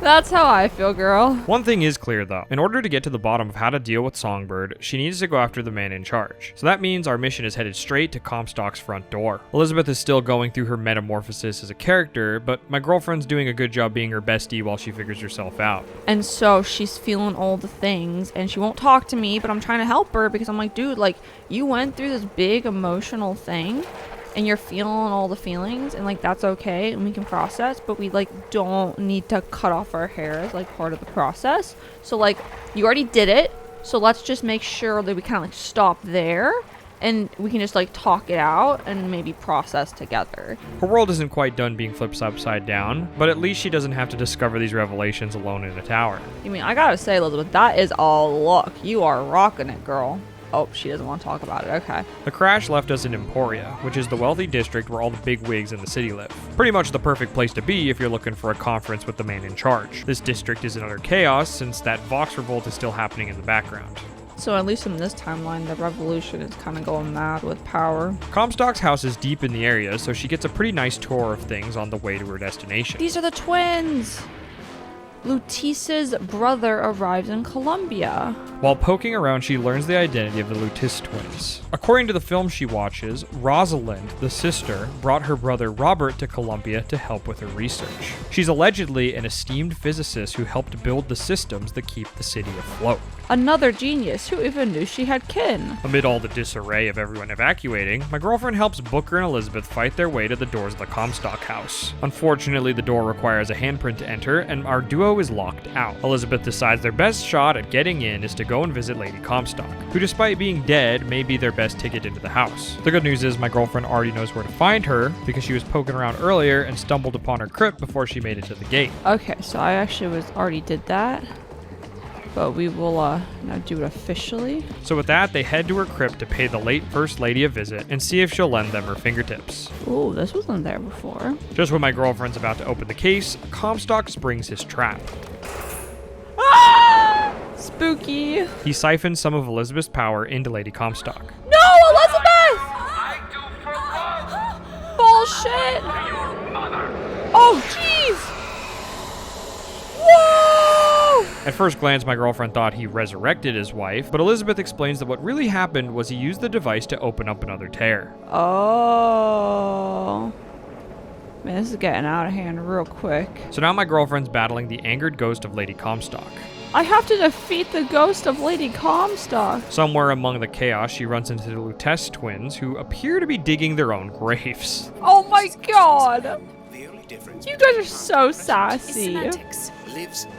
That's how I feel, girl. One thing is clear though. In order to get to the bottom of how to deal with Songbird, she needs to go after the man in charge. So that means our mission is headed straight to Comstock's front door. Elizabeth is still going through her metamorphosis as a character, but my girlfriend's doing a good job being her bestie while she figures herself out. And so she's feeling all the things and she won't talk to me, but I'm trying to help her because I'm like, dude, like you went through this big emotional thing and you're feeling all the feelings and like that's okay and we can process, but we like don't need to cut off our hair as like part of the process. So like you already did it, so let's just make sure that we kind of like stop there and we can just like talk it out and maybe process together. Her world isn't quite done being flipped upside down, but at least she doesn't have to discover these revelations alone in a tower. I mean, I gotta say, Elizabeth, that is a look. You are rocking it, girl. Oh, she doesn't want to talk about it. Okay. The crash left us in Emporia, which is the wealthy district where all the big wigs in the city live. Pretty much the perfect place to be if you're looking for a conference with the man in charge. This district is in utter chaos since that Vox revolt is still happening in the background. So at least in this timeline, the revolution is kind of going mad with power. Comstock's house is deep in the area, so she gets a pretty nice tour of things on the way to her destination. These are the twins! Lutece's brother arrives in Colombia. While poking around, she learns the identity of the Lutece twins. According to the film she watches, Rosalind, the sister, brought her brother Robert to Colombia to help with her research. She's allegedly an esteemed physicist who helped build the systems that keep the city afloat. Another genius. Who even knew she had kin? Amid all the disarray of everyone evacuating, my girlfriend helps Booker and Elizabeth fight their way to the doors of the Comstock house. Unfortunately, the door requires a handprint to enter, and our duo is locked out. Elizabeth decides their best shot at getting in is to go and visit Lady Comstock, who despite being dead, may be their best ticket into the house. The good news is my girlfriend already knows where to find her, because she was poking around earlier and stumbled upon her crypt before she made it to the gate. Okay, so I actually already did that. But we will now do it officially. So with that, they head to her crypt to pay the late First Lady a visit and see if she'll lend them her fingertips. Ooh, this wasn't there before. Just when my girlfriend's about to open the case, Comstock springs his trap. Ah! Spooky. He siphons some of Elizabeth's power into Lady Comstock. No, Elizabeth! Bullshit! Oh, jeez! Whoa! At first glance, my girlfriend thought he resurrected his wife, but Elizabeth explains that what really happened was he used the device to open up another tear. Oh. Man, this is getting out of hand real quick. So now my girlfriend's battling the angered ghost of Lady Comstock. I have to defeat the ghost of Lady Comstock. Somewhere among the chaos, she runs into the Lutece twins, who appear to be digging their own graves. Oh my god! The only difference You guys are so sassy. lives,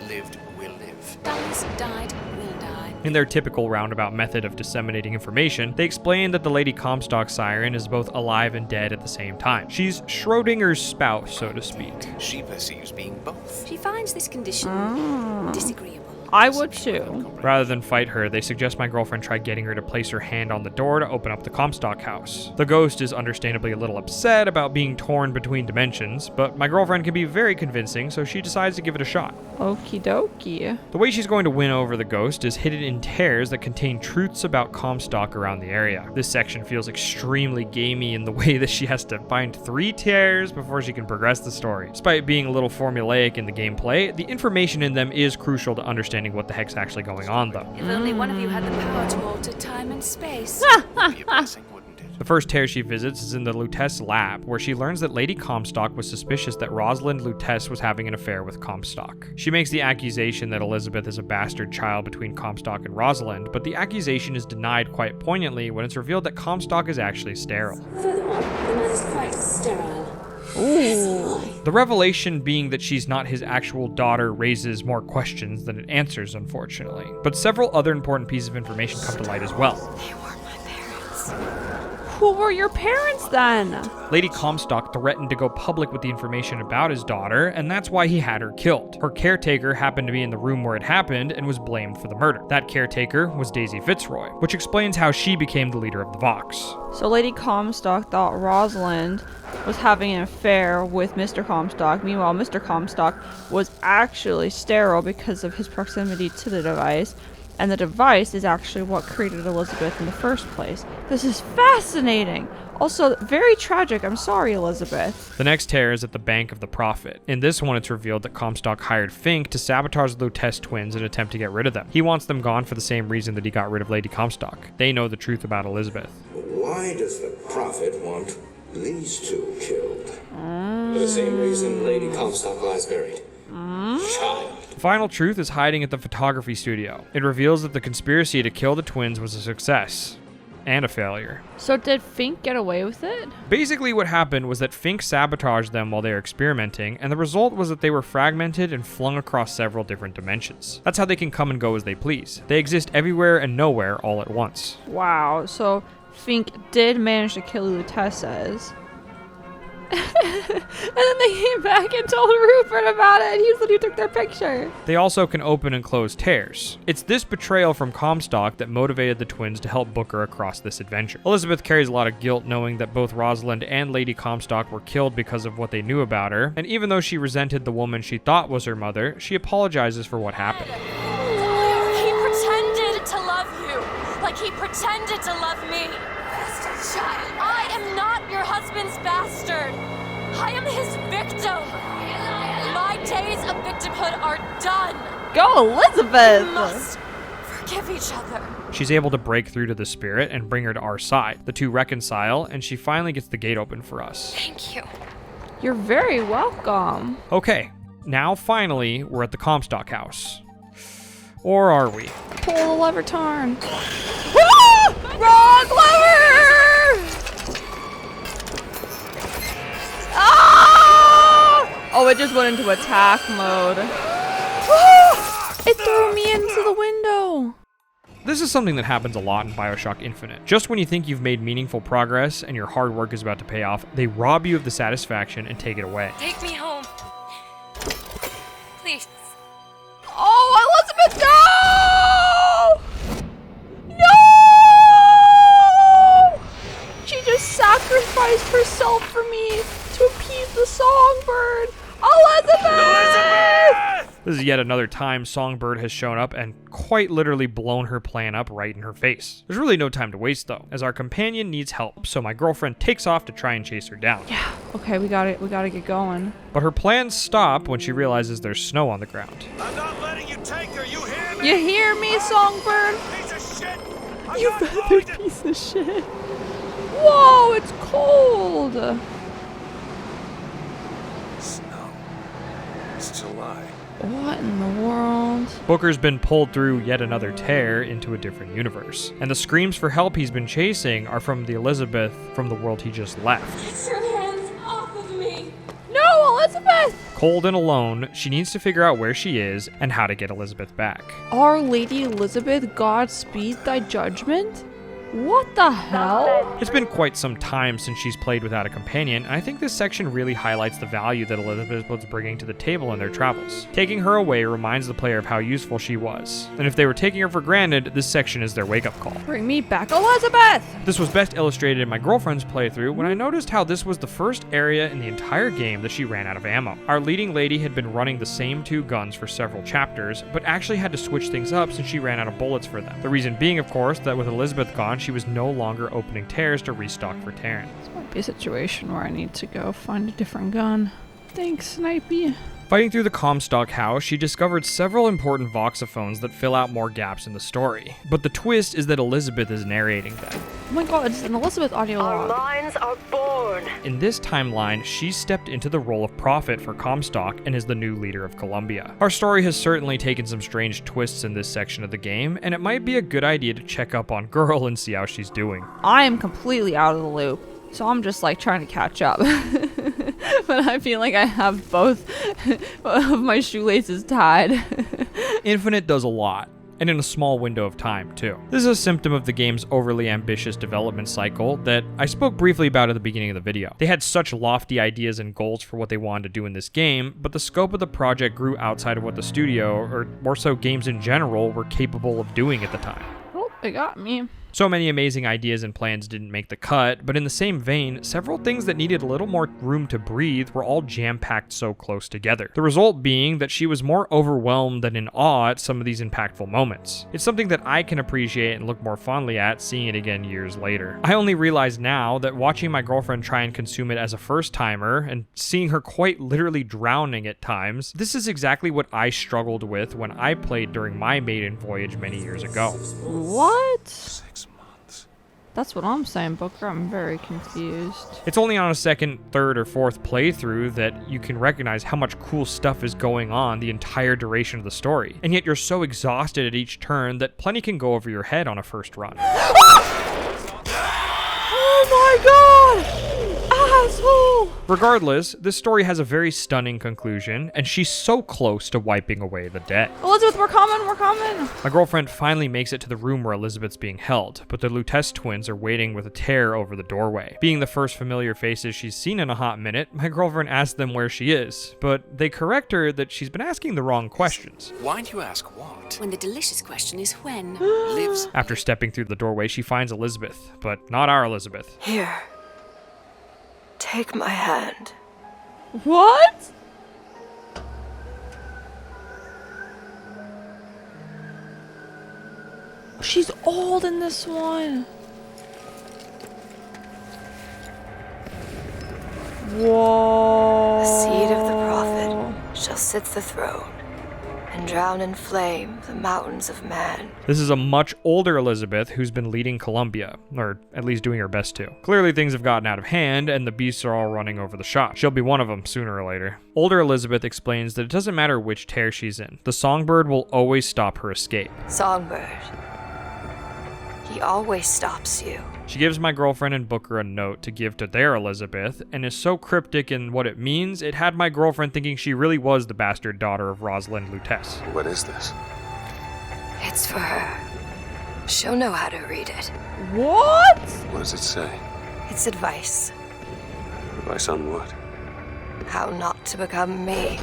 lived, will live. Dies, died, will die. In their typical roundabout method of disseminating information, they explain that the Lady Comstock siren is both alive and dead at the same time. She's Schrodinger's spouse, so to speak. She perceives being both. She finds this condition disagreeable. I would too. Rather than fight her, they suggest my girlfriend try getting her to place her hand on the door to open up the Comstock house. The ghost is understandably a little upset about being torn between dimensions, but my girlfriend can be very convincing, so she decides to give it a shot. Okie dokie. The way she's going to win over the ghost is hidden in tears that contain truths about Comstock around the area. This section feels extremely gamey in the way that she has to find 3 tears before she can progress the story. Despite being a little formulaic in the gameplay, the information in them is crucial to understanding what the heck's actually going on, though. If only one of you had the power to alter time and space. The first tear she visits is in the Lutece lab, where she learns that Lady Comstock was suspicious that Rosalind Lutece was having an affair with Comstock. She makes the accusation that Elizabeth is a bastard child between Comstock and Rosalind, but the accusation is denied quite poignantly when it's revealed that Comstock is actually sterile. Furthermore, the mother's quite sterile. Ooh. The revelation being that she's not his actual daughter raises more questions than it answers, unfortunately. But several other important pieces of information come to light as well. They weren't my parents. Who were your parents then? Lady Comstock threatened to go public with the information about his daughter, and that's why he had her killed. Her caretaker happened to be in the room where it happened and was blamed for the murder. That caretaker was Daisy Fitzroy, which explains how she became the leader of the Vox. So Lady Comstock thought Rosalind was having an affair with Mr. Comstock. Meanwhile, Mr. Comstock was actually sterile because of his proximity to the device. And the device is actually what created Elizabeth in the first place. This is fascinating. Also, very tragic. I'm sorry, Elizabeth. The next tear is at the Bank of the Prophet. In this one, it's revealed that Comstock hired Fink to sabotage the Lutece twins and attempt to get rid of them. He wants them gone for the same reason that he got rid of Lady Comstock. They know the truth about Elizabeth. Why does the Prophet want these two killed? For the same reason Lady Comstock lies buried. Child. The final truth is hiding at the photography studio. It reveals that the conspiracy to kill the twins was a success. And a failure. So did Fink get away with it? Basically what happened was that Fink sabotaged them while they were experimenting, and the result was that they were fragmented and flung across several different dimensions. That's how they can come and go as they please. They exist everywhere and nowhere all at once. Wow, so Fink did manage to kill Lutece. And then they came back and told Rupert about it, and he's the one who took their picture. They also can open and close tears. It's this betrayal from Comstock that motivated the twins to help Booker across this adventure. Elizabeth carries a lot of guilt knowing that both Rosalind and Lady Comstock were killed because of what they knew about her, and even though she resented the woman she thought was her mother, she apologizes for what happened. He pretended to love you, like he pretended to love me. Child, I am not your husband's bastard. I am his victim. My days of victimhood are done. Go, Elizabeth! We must forgive each other. She's able to break through to the spirit and bring her to our side. The two reconcile, and she finally gets the gate open for us. Thank you. You're very welcome. Okay, now finally, we're at the Comstock house. Or are we? Pull the lever, Tarn. Wrong lever! Ah! Oh, it just went into attack mode. It threw me into the window. This is something that happens a lot in BioShock Infinite. Just when you think you've made meaningful progress and your hard work is about to pay off, they rob you of the satisfaction and take it away. Take me home. Please. Oh, Elizabeth, no! No! She just sacrificed herself for me to appease the Songbird. Elizabeth! This is yet another time Songbird has shown up and quite literally blown her plan up right in her face. There's really no time to waste though, as our companion needs help, so my girlfriend takes off to try and chase her down. Yeah, okay, we gotta get going. But her plans stop when she realizes there's snow on the ground. I'm not letting you take her, you hear me? You hear me, Songbird? Piece of shit! You feathered piece of shit. Whoa, it's cold! Snow. It's July. What in the world? Booker's been pulled through yet another tear into a different universe, and the screams for help he's been chasing are from the Elizabeth from the world he just left. Get your hands off of me! No, Elizabeth! Cold and alone, she needs to figure out where she is and how to get Elizabeth back. Our Lady Elizabeth, Godspeed thy judgment? What the hell? It's been quite some time since she's played without a companion, and I think this section really highlights the value that Elizabeth was bringing to the table in their travels. Taking her away reminds the player of how useful she was, and if they were taking her for granted, this section is their wake-up call. Bring me back Elizabeth! This was best illustrated in my girlfriend's playthrough when I noticed how this was the first area in the entire game that she ran out of ammo. Our leading lady had been running the same 2 guns for several chapters, but actually had to switch things up since she ran out of bullets for them. The reason being, of course, that with Elizabeth gone, she was no longer opening tears to restock for Terran. This might be a situation where I need to go find a different gun. Thanks, Snipey. Fighting through the Comstock house, she discovered several important voxophones that fill out more gaps in the story. But the twist is that Elizabeth is narrating them. Oh my god, it's an Elizabeth audio log. Our minds are born. In this timeline, she stepped into the role of prophet for Comstock and is the new leader of Columbia. Our story has certainly taken some strange twists in this section of the game, and it might be a good idea to check up on Girl and see how she's doing. I am completely out of the loop, so I'm just like trying to catch up. But I feel like I have both of my shoelaces tied. Infinite does a lot, and in a small window of time, too. This is a symptom of the game's overly ambitious development cycle that I spoke briefly about at the beginning of the video. They had such lofty ideas and goals for what they wanted to do in this game, but the scope of the project grew outside of what the studio, or more so games in general, were capable of doing at the time. Oh, it got me. So many amazing ideas and plans didn't make the cut, but in the same vein, several things that needed a little more room to breathe were all jam-packed so close together. The result being that she was more overwhelmed than in awe at some of these impactful moments. It's something that I can appreciate and look more fondly at seeing it again years later. I only realize now that watching my girlfriend try and consume it as a first-timer and seeing her quite literally drowning at times, this is exactly what I struggled with when I played during my maiden voyage many years ago. What? 6 months. That's what I'm saying, Booker. I'm very confused. It's only on a second, third, or fourth playthrough that you can recognize how much cool stuff is going on the entire duration of the story. And yet you're so exhausted at each turn that plenty can go over your head on a first run. Oh my god! Asshole! Regardless, this story has a very stunning conclusion, and she's so close to wiping away the dead. Elizabeth, we're coming! My girlfriend finally makes it to the room where Elizabeth's being held, but the Lutece twins are waiting with a tear over the doorway. Being the first familiar faces she's seen in a hot minute, my girlfriend asks them where she is, but they correct her that she's been asking the wrong questions. Why'd you ask what? When the delicious question is when. Lives. After stepping through the doorway, she finds Elizabeth, but not our Elizabeth. Here. Take my hand. What? She's old in this one. Whoa. The seed of the prophet shall sit the throne and drown in flame the mountains of man. This is a much older Elizabeth who's been leading Columbia, or at least doing her best to. Clearly things have gotten out of hand and the beasts are all running over the shop. She'll be one of them sooner or later. Older Elizabeth explains that it doesn't matter which tear she's in. The Songbird will always stop her escape. Songbird. He always stops you. She gives my girlfriend and Booker a note to give to their Elizabeth, and is so cryptic in what it means, it had my girlfriend thinking she really was the bastard daughter of Rosalind Lutece. What is this? It's for her. She'll know how to read it. What? What does it say? It's advice. Advice on what? How not to become me.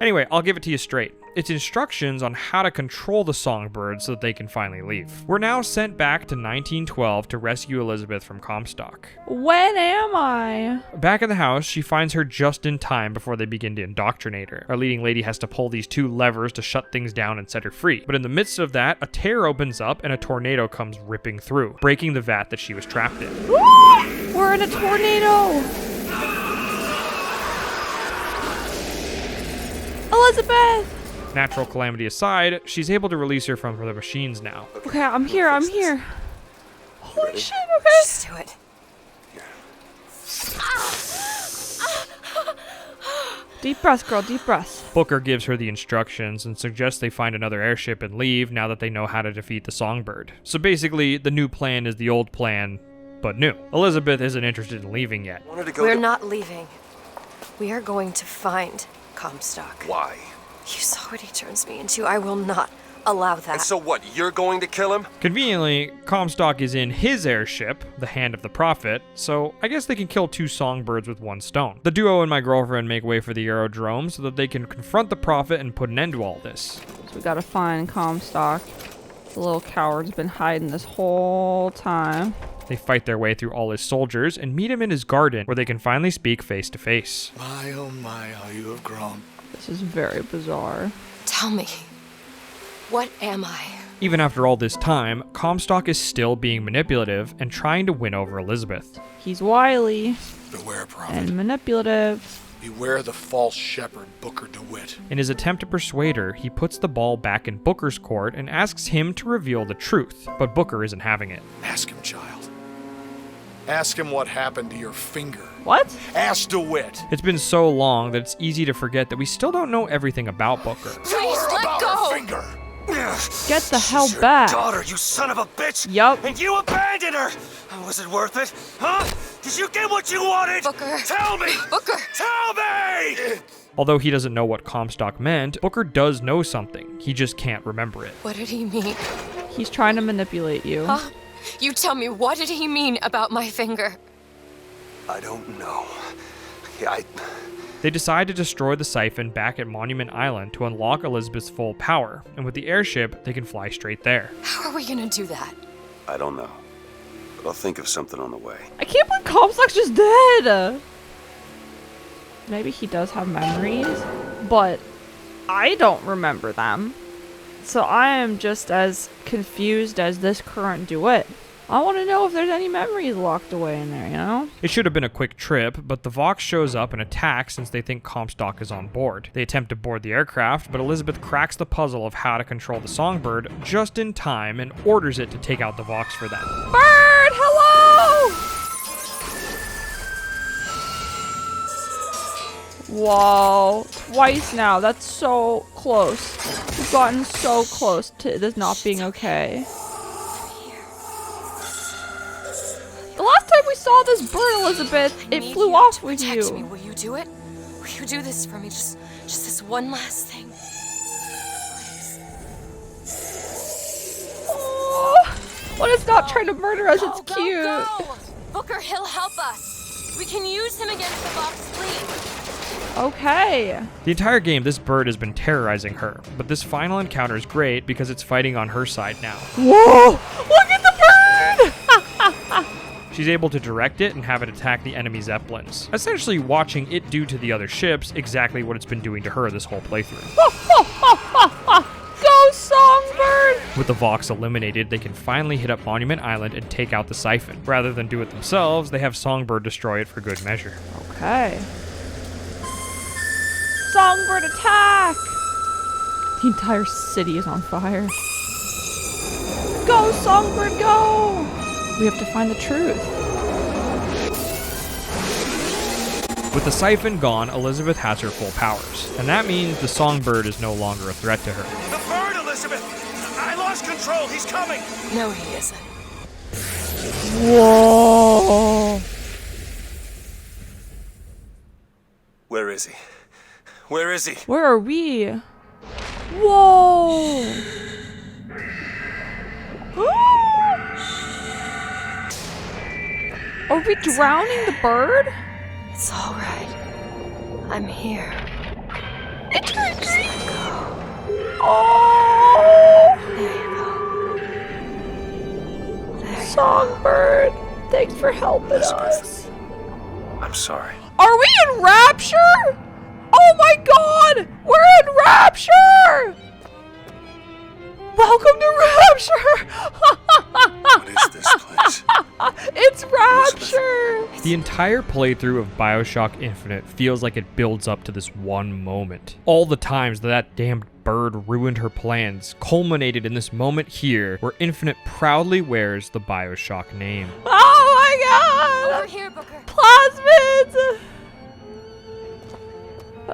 Anyway, I'll give it to you straight. It's instructions on how to control the Songbird so that they can finally leave. We're now sent back to 1912 to rescue Elizabeth from Comstock. When am I? Back in the house, she finds her just in time before they begin to indoctrinate her. Our leading lady has to pull these 2 levers to shut things down and set her free. But in the midst of that, a tear opens up and a tornado comes ripping through, breaking the vat that she was trapped in. We're in a tornado! Elizabeth! Natural calamity aside, she's able to release her from the machines now. Okay, I'm here. Holy shit, okay. Just do it. Deep breaths, girl, deep breaths. Booker gives her the instructions and suggests they find another airship and leave now that they know how to defeat the Songbird. So basically, the new plan is the old plan, but new. Elizabeth isn't interested in leaving yet. We're not leaving. We are going to find Comstock. Why? You saw what he turns me into. I will not allow that. And so what, you're going to kill him? Conveniently, Comstock is in his airship, the Hand of the Prophet, so I guess they can kill 2 songbirds with 1 stone. The duo and my girlfriend make way for the aerodrome so that they can confront the Prophet and put an end to all this. So we gotta find Comstock. The little coward's been hiding this whole time. They fight their way through all his soldiers and meet him in his garden, where they can finally speak face to face. My, oh my, how you have grown. This is very bizarre. Tell me, what am I? Even after all this time, Comstock is still being manipulative and trying to win over Elizabeth. He's wily Beware, Prophet. and manipulative. Beware the false shepherd, Booker DeWitt. In his attempt to persuade her, he puts the ball back in Booker's court and asks him to reveal the truth, but Booker isn't having it. Ask him, child. Ask him what happened to your finger. What? Ask DeWitt. It's been so long that it's easy to forget that we still don't know everything about Booker. Please let go. Finger. Get the hell She's your back. daughter, you son of a bitch. Yup. And you abandoned her. Was it worth it? Huh? Did you get what you wanted? Booker. Tell me. Booker. Tell me. Although he doesn't know what Comstock meant, Booker does know something. He just can't remember it. What did he mean? He's trying to manipulate you. Huh? You tell me, what did he mean about my finger? I don't know. They decide to destroy the siphon back at Monument Island to unlock Elizabeth's full power, and with the airship, they can fly straight there. How are we gonna do that? I don't know. But I'll think of something on the way. I can't believe Comstock's just dead. Maybe he does have memories, but I don't remember them. So I am just as confused as this current duet. I want to know if there's any memories locked away in there, you know? It should have been a quick trip, but the Vox shows up and attacks since they think Comstock is on board. They attempt to board the aircraft, but Elizabeth cracks the puzzle of how to control the Songbird just in time and orders it to take out the Vox for them. Bird, hello! Whoa, twice now. That's so close. We've gotten so close to this not being okay. The last time we saw this bird, Elizabeth, it flew off with you. Me. Will you do it? Will you do this for me? Just this one last thing. Oh, when it's not trying to murder us, it's cute. Go. Booker, he'll help us. We can use him against the Vox fleet. Okay. The entire game, this bird has been terrorizing her, but this final encounter is great because it's fighting on her side now. Whoa! Look at the bird! She's able to direct it and have it attack the enemy Zeppelins, essentially watching it do to the other ships exactly what it's been doing to her this whole playthrough. Go, Songbird! With the Vox eliminated, they can finally hit up Monument Island and take out the siphon. Rather than do it themselves, they have Songbird destroy it for good measure. Okay. Songbird attack! The entire city is on fire. Go, Songbird, go! We have to find the truth. With the siphon gone, Elizabeth has her full powers, and that means the Songbird is no longer a threat to her. The bird, Elizabeth! I lost control. He's coming. No, he isn't. Whoa! Where is he? Where is he? Where are we? Whoa! Are we drowning the bird? It's all right. I'm here. Just let go. Oh! There you go. Songbird, thanks for helping us. I'm sorry. Are we in Rapture? Oh my god! We're in Rapture! Welcome to Rapture! What is this place? It's Rapture! The entire playthrough of BioShock Infinite feels like it builds up to this one moment. All the times that damned bird ruined her plans culminated in this moment here, where Infinite proudly wears the BioShock name. Oh my god! Over here, Booker. Plasmids!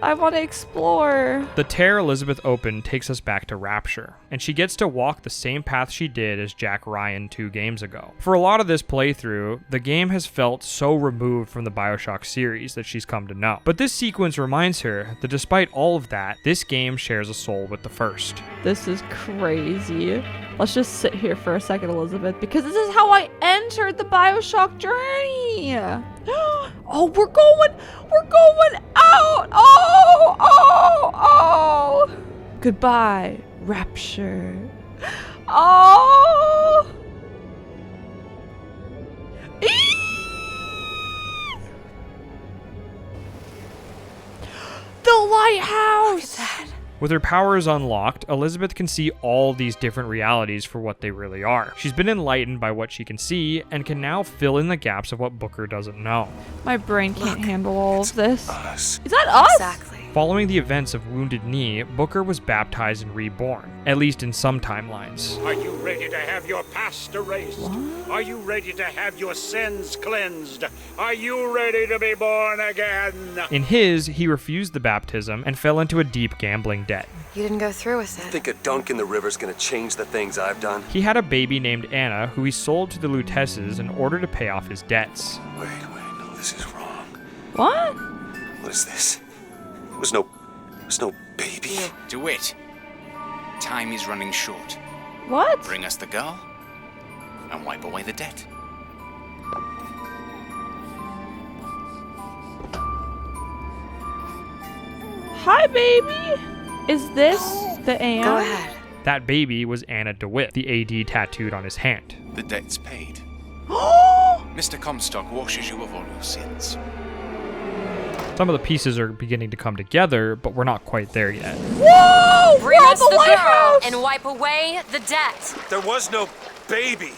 I want to explore. The tear Elizabeth opened takes us back to Rapture, and she gets to walk the same path she did as Jack Ryan 2 games ago. For a lot of this playthrough, the game has felt so removed from the BioShock series that she's come to know. But this sequence reminds her that despite all of that, this game shares a soul with the first. This is crazy. Let's just sit here for a second, Elizabeth, because this is how I entered the BioShock journey. Oh, we're going out. Oh. Goodbye, Rapture. Oh. The lighthouse. Look at that. With her powers unlocked, Elizabeth can see all these different realities for what they really are. She's been enlightened by what she can see and can now fill in the gaps of what Booker doesn't know. My brain can't handle all of this. Us. Is that us? Exactly. Following the events of Wounded Knee, Booker was baptized and reborn, at least in some timelines. Are you ready to have your past erased? What? Are you ready to have your sins cleansed? Are you ready to be born again? In his, he refused the baptism and fell into a deep gambling debt. You didn't go through with it. Think a dunk in the river's gonna change the things I've done? He had a baby named Anna who he sold to the Luteces in order to pay off his debts. Wait, no, this is wrong. What? What is this? There's no baby. DeWitt, time is running short. What? Bring us the girl and wipe away the debt. Hi, baby. Is this the Anne? Go ahead. That baby was Anna DeWitt, the AD tattooed on his hand. The debt's paid. Mr. Comstock washes you of all your sins. Some of the pieces are beginning to come together, but we're not quite there yet. Whoa! Bring us the girl lighthouse! and wipe away the debt. There was no baby.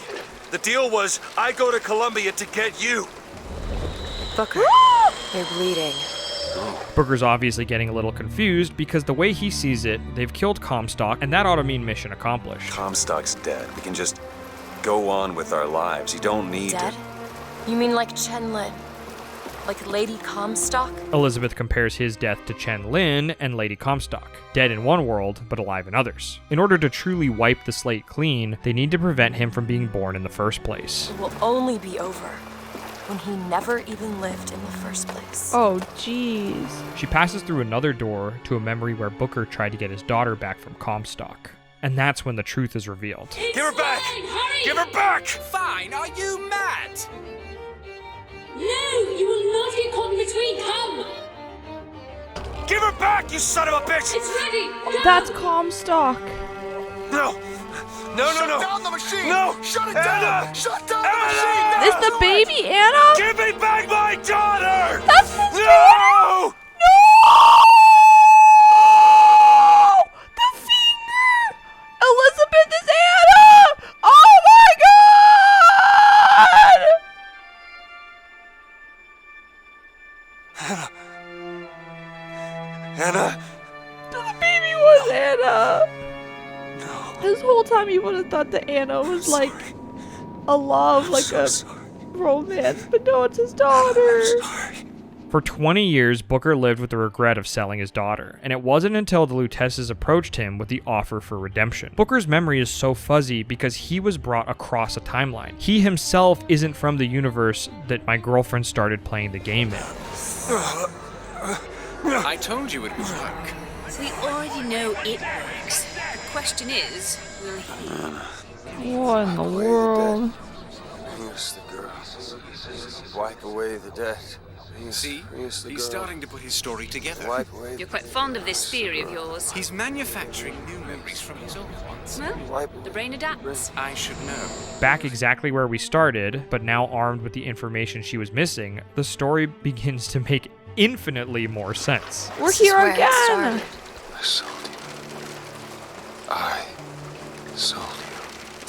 The deal was I go to Columbia to get you. Booker, you're bleeding. Booker's obviously getting a little confused because the way he sees it, they've killed Comstock, and that ought to mean mission accomplished. Comstock's dead. We can just go on with our lives. You don't need Dead? You mean like Chen Lin? Like Lady Comstock? Elizabeth compares his death to Chen Lin and Lady Comstock, dead in one world, but alive in others. In order to truly wipe the slate clean, they need to prevent him from being born in the first place. It will only be over when he never even lived in the first place. Oh, jeez. She passes through another door to a memory where Booker tried to get his daughter back from Comstock. And that's when the truth is revealed. Give her back! Give her back! Fine, are you mad? No, you will not get caught in between. Come. Give her back, you son of a bitch! It's ready. That's Comstock. No! Shut down the machine! No! Shut it Anna! down! Shut down the Anna! machine! Now! Is the baby Anna? Give me back my daughter! That's his No! daughter? No! The finger! Elizabeth is Anna! Oh my god! Anna! The baby was Anna! No. This whole time you would have thought that Anna was like a love, like a romance, but no, it's his daughter. For 20 years, Booker lived with the regret of selling his daughter, and it wasn't until the Luteces approached him with the offer for redemption. Booker's memory is so fuzzy because he was brought across a timeline. He himself isn't from the universe that my girlfriend started playing the game in. I told you it would work. We already know it works. The question is, will he? What in the world? Here's the girl. Wipe away the debt. See? He's starting to put his story together. Wipe away. You're quite fond of this theory of yours. He's manufacturing new memories from his old ones. Well, the brain adapts. I should know. Back exactly where we started, but now armed with the information she was missing, the story begins to make infinitely more sense. We're here again! I sold you. I sold you.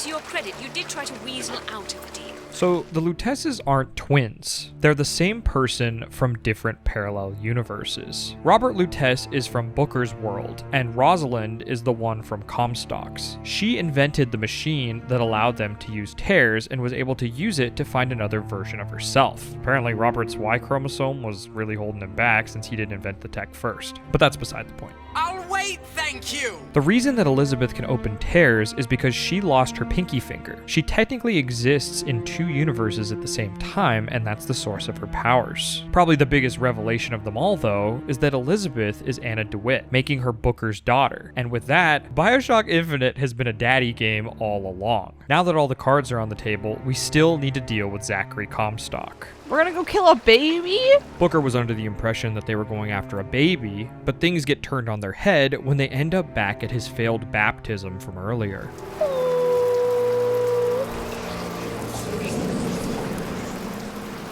to your credit, you did try to weasel out of the deal. So, the Luteces aren't twins. They're the same person from different parallel universes. Robert Lutece is from Booker's world, and Rosalind is the one from Comstock's. She invented the machine that allowed them to use tears and was able to use it to find another version of herself. Apparently, Robert's Y chromosome was really holding him back since he didn't invent the tech first. But that's beside the point. I'll wait, thank you! The reason that Elizabeth can open tears is because she lost her pinky finger. She technically exists in two universes at the same time, and that's the source of her powers. Probably the biggest revelation of them all, though, is that Elizabeth is Anna DeWitt, making her Booker's daughter. And with that, BioShock Infinite has been a daddy game all along. Now that all the cards are on the table, we still need to deal with Zachary Comstock. We're gonna go kill a baby? Booker was under the impression that they were going after a baby, but things get turned on their head when they end up back at his failed baptism from earlier.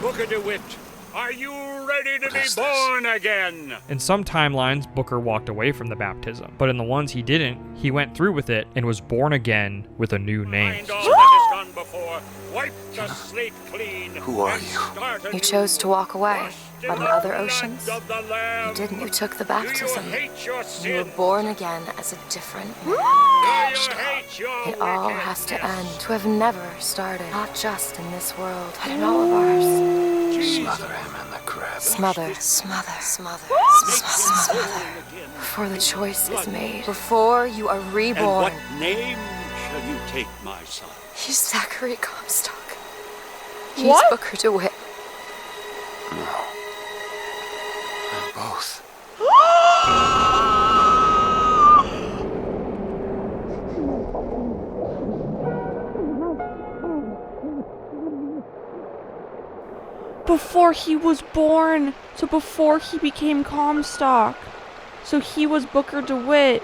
Booker DeWitt, are you ready to be born again? In some timelines, Booker walked away from the baptism, but in the ones he didn't, he went through with it and was born again with a new name. Mind all that has gone before. Wipe the slate clean. Who are you? You chose to walk away, but in other oceans, you didn't. You took the baptism. You were born again as a different man. It all has to end. To have never started, not just in this world, but in all of ours. Smother him in the crab. Smother. Before the choice is made, before you are reborn. And what name shall you take, my son? He's Zachary Comstock. He's What? Booker DeWitt. No. And both. Before he was born, so before he became Comstock. So he was Booker DeWitt.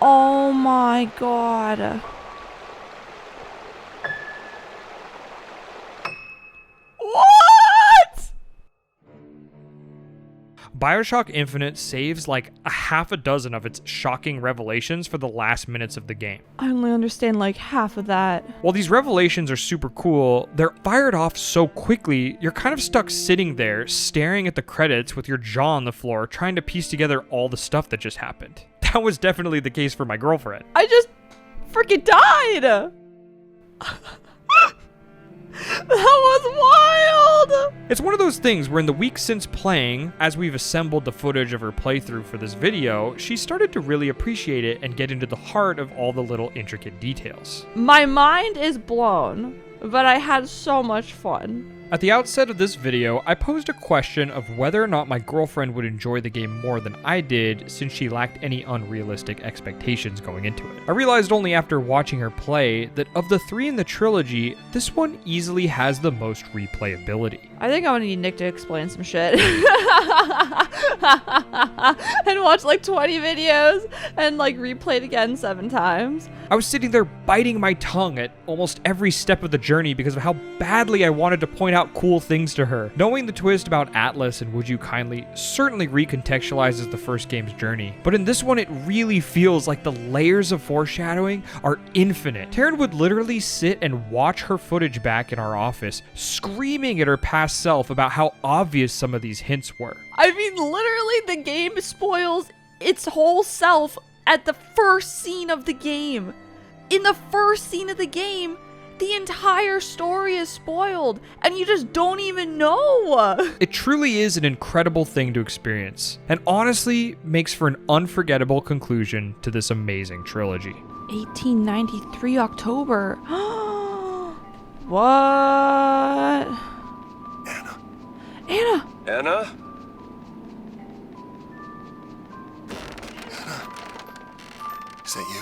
Oh my god. What? BioShock Infinite saves like a half a dozen of its shocking revelations for the last minutes of the game. I only understand like half of that. While these revelations are super cool, they're fired off so quickly, you're kind of stuck sitting there, staring at the credits with your jaw on the floor, trying to piece together all the stuff that just happened. That was definitely the case for my girlfriend. I just freaking died! That was wild! It's one of those things where in the week since playing, as we've assembled the footage of her playthrough for this video, she started to really appreciate it and get into the heart of all the little intricate details. My mind is blown, but I had so much fun. At the outset of this video, I posed a question of whether or not my girlfriend would enjoy the game more than I did since she lacked any unrealistic expectations going into it. I realized only after watching her play that of the three in the trilogy, this one easily has the most replayability. I think I'm gonna need Nick to explain some shit. And watch like 20 videos and like replay it again 7 times. I was sitting there biting my tongue at almost every step of the journey because of how badly I wanted to point out cool things to her. Knowing the twist about Atlas and Would You Kindly certainly recontextualizes the first game's journey, but in this one it really feels like the layers of foreshadowing are infinite. Taryn would literally sit and watch her footage back in our office, screaming at her past self about how obvious some of these hints were. I mean, literally the game spoils its whole self at the first scene of the game. In the first scene of the game, the entire story is spoiled, and you just don't even know. It truly is an incredible thing to experience, and honestly makes for an unforgettable conclusion to this amazing trilogy. 1893 October. What? Anna! Anna? Is that you?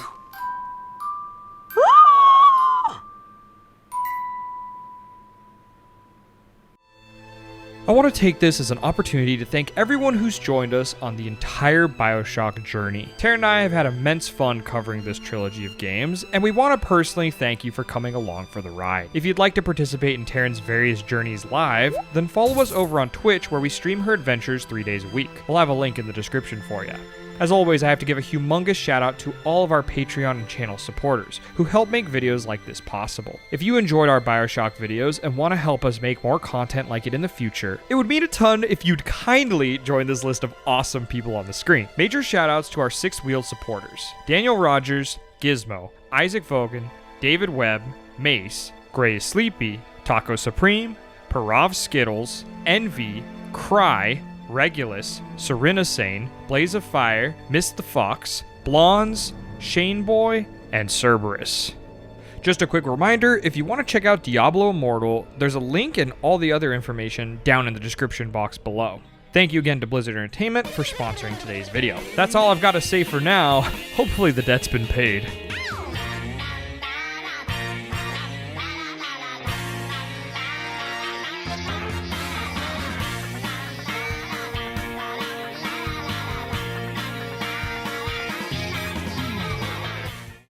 I want to take this as an opportunity to thank everyone who's joined us on the entire BioShock journey. Taryn and I have had immense fun covering this trilogy of games, and we want to personally thank you for coming along for the ride. If you'd like to participate in Taryn's various journeys live, then follow us over on Twitch where we stream her adventures 3 days a week. We'll have a link in the description for you. As always, I have to give a humongous shout out to all of our Patreon and channel supporters who help make videos like this possible. If you enjoyed our BioShock videos and want to help us make more content like it in the future, it would mean a ton if you'd kindly join this list of awesome people on the screen. Major shout outs to our 6-wheeled supporters: Daniel Rogers, Gizmo, Isaac Vogan, David Webb, Mace, Gray Sleepy, Taco Supreme, Parav Skittles, Envy, Cry, Regulus, Serena Sane, Blaze of Fire, Miss the Fox, Blondes, Shane Boy, and Cerberus. Just a quick reminder, if you want to check out Diablo Immortal, there's a link and all the other information down in the description box below. Thank you again to Blizzard Entertainment for sponsoring today's video. That's all I've got to say for now. Hopefully the debt's been paid.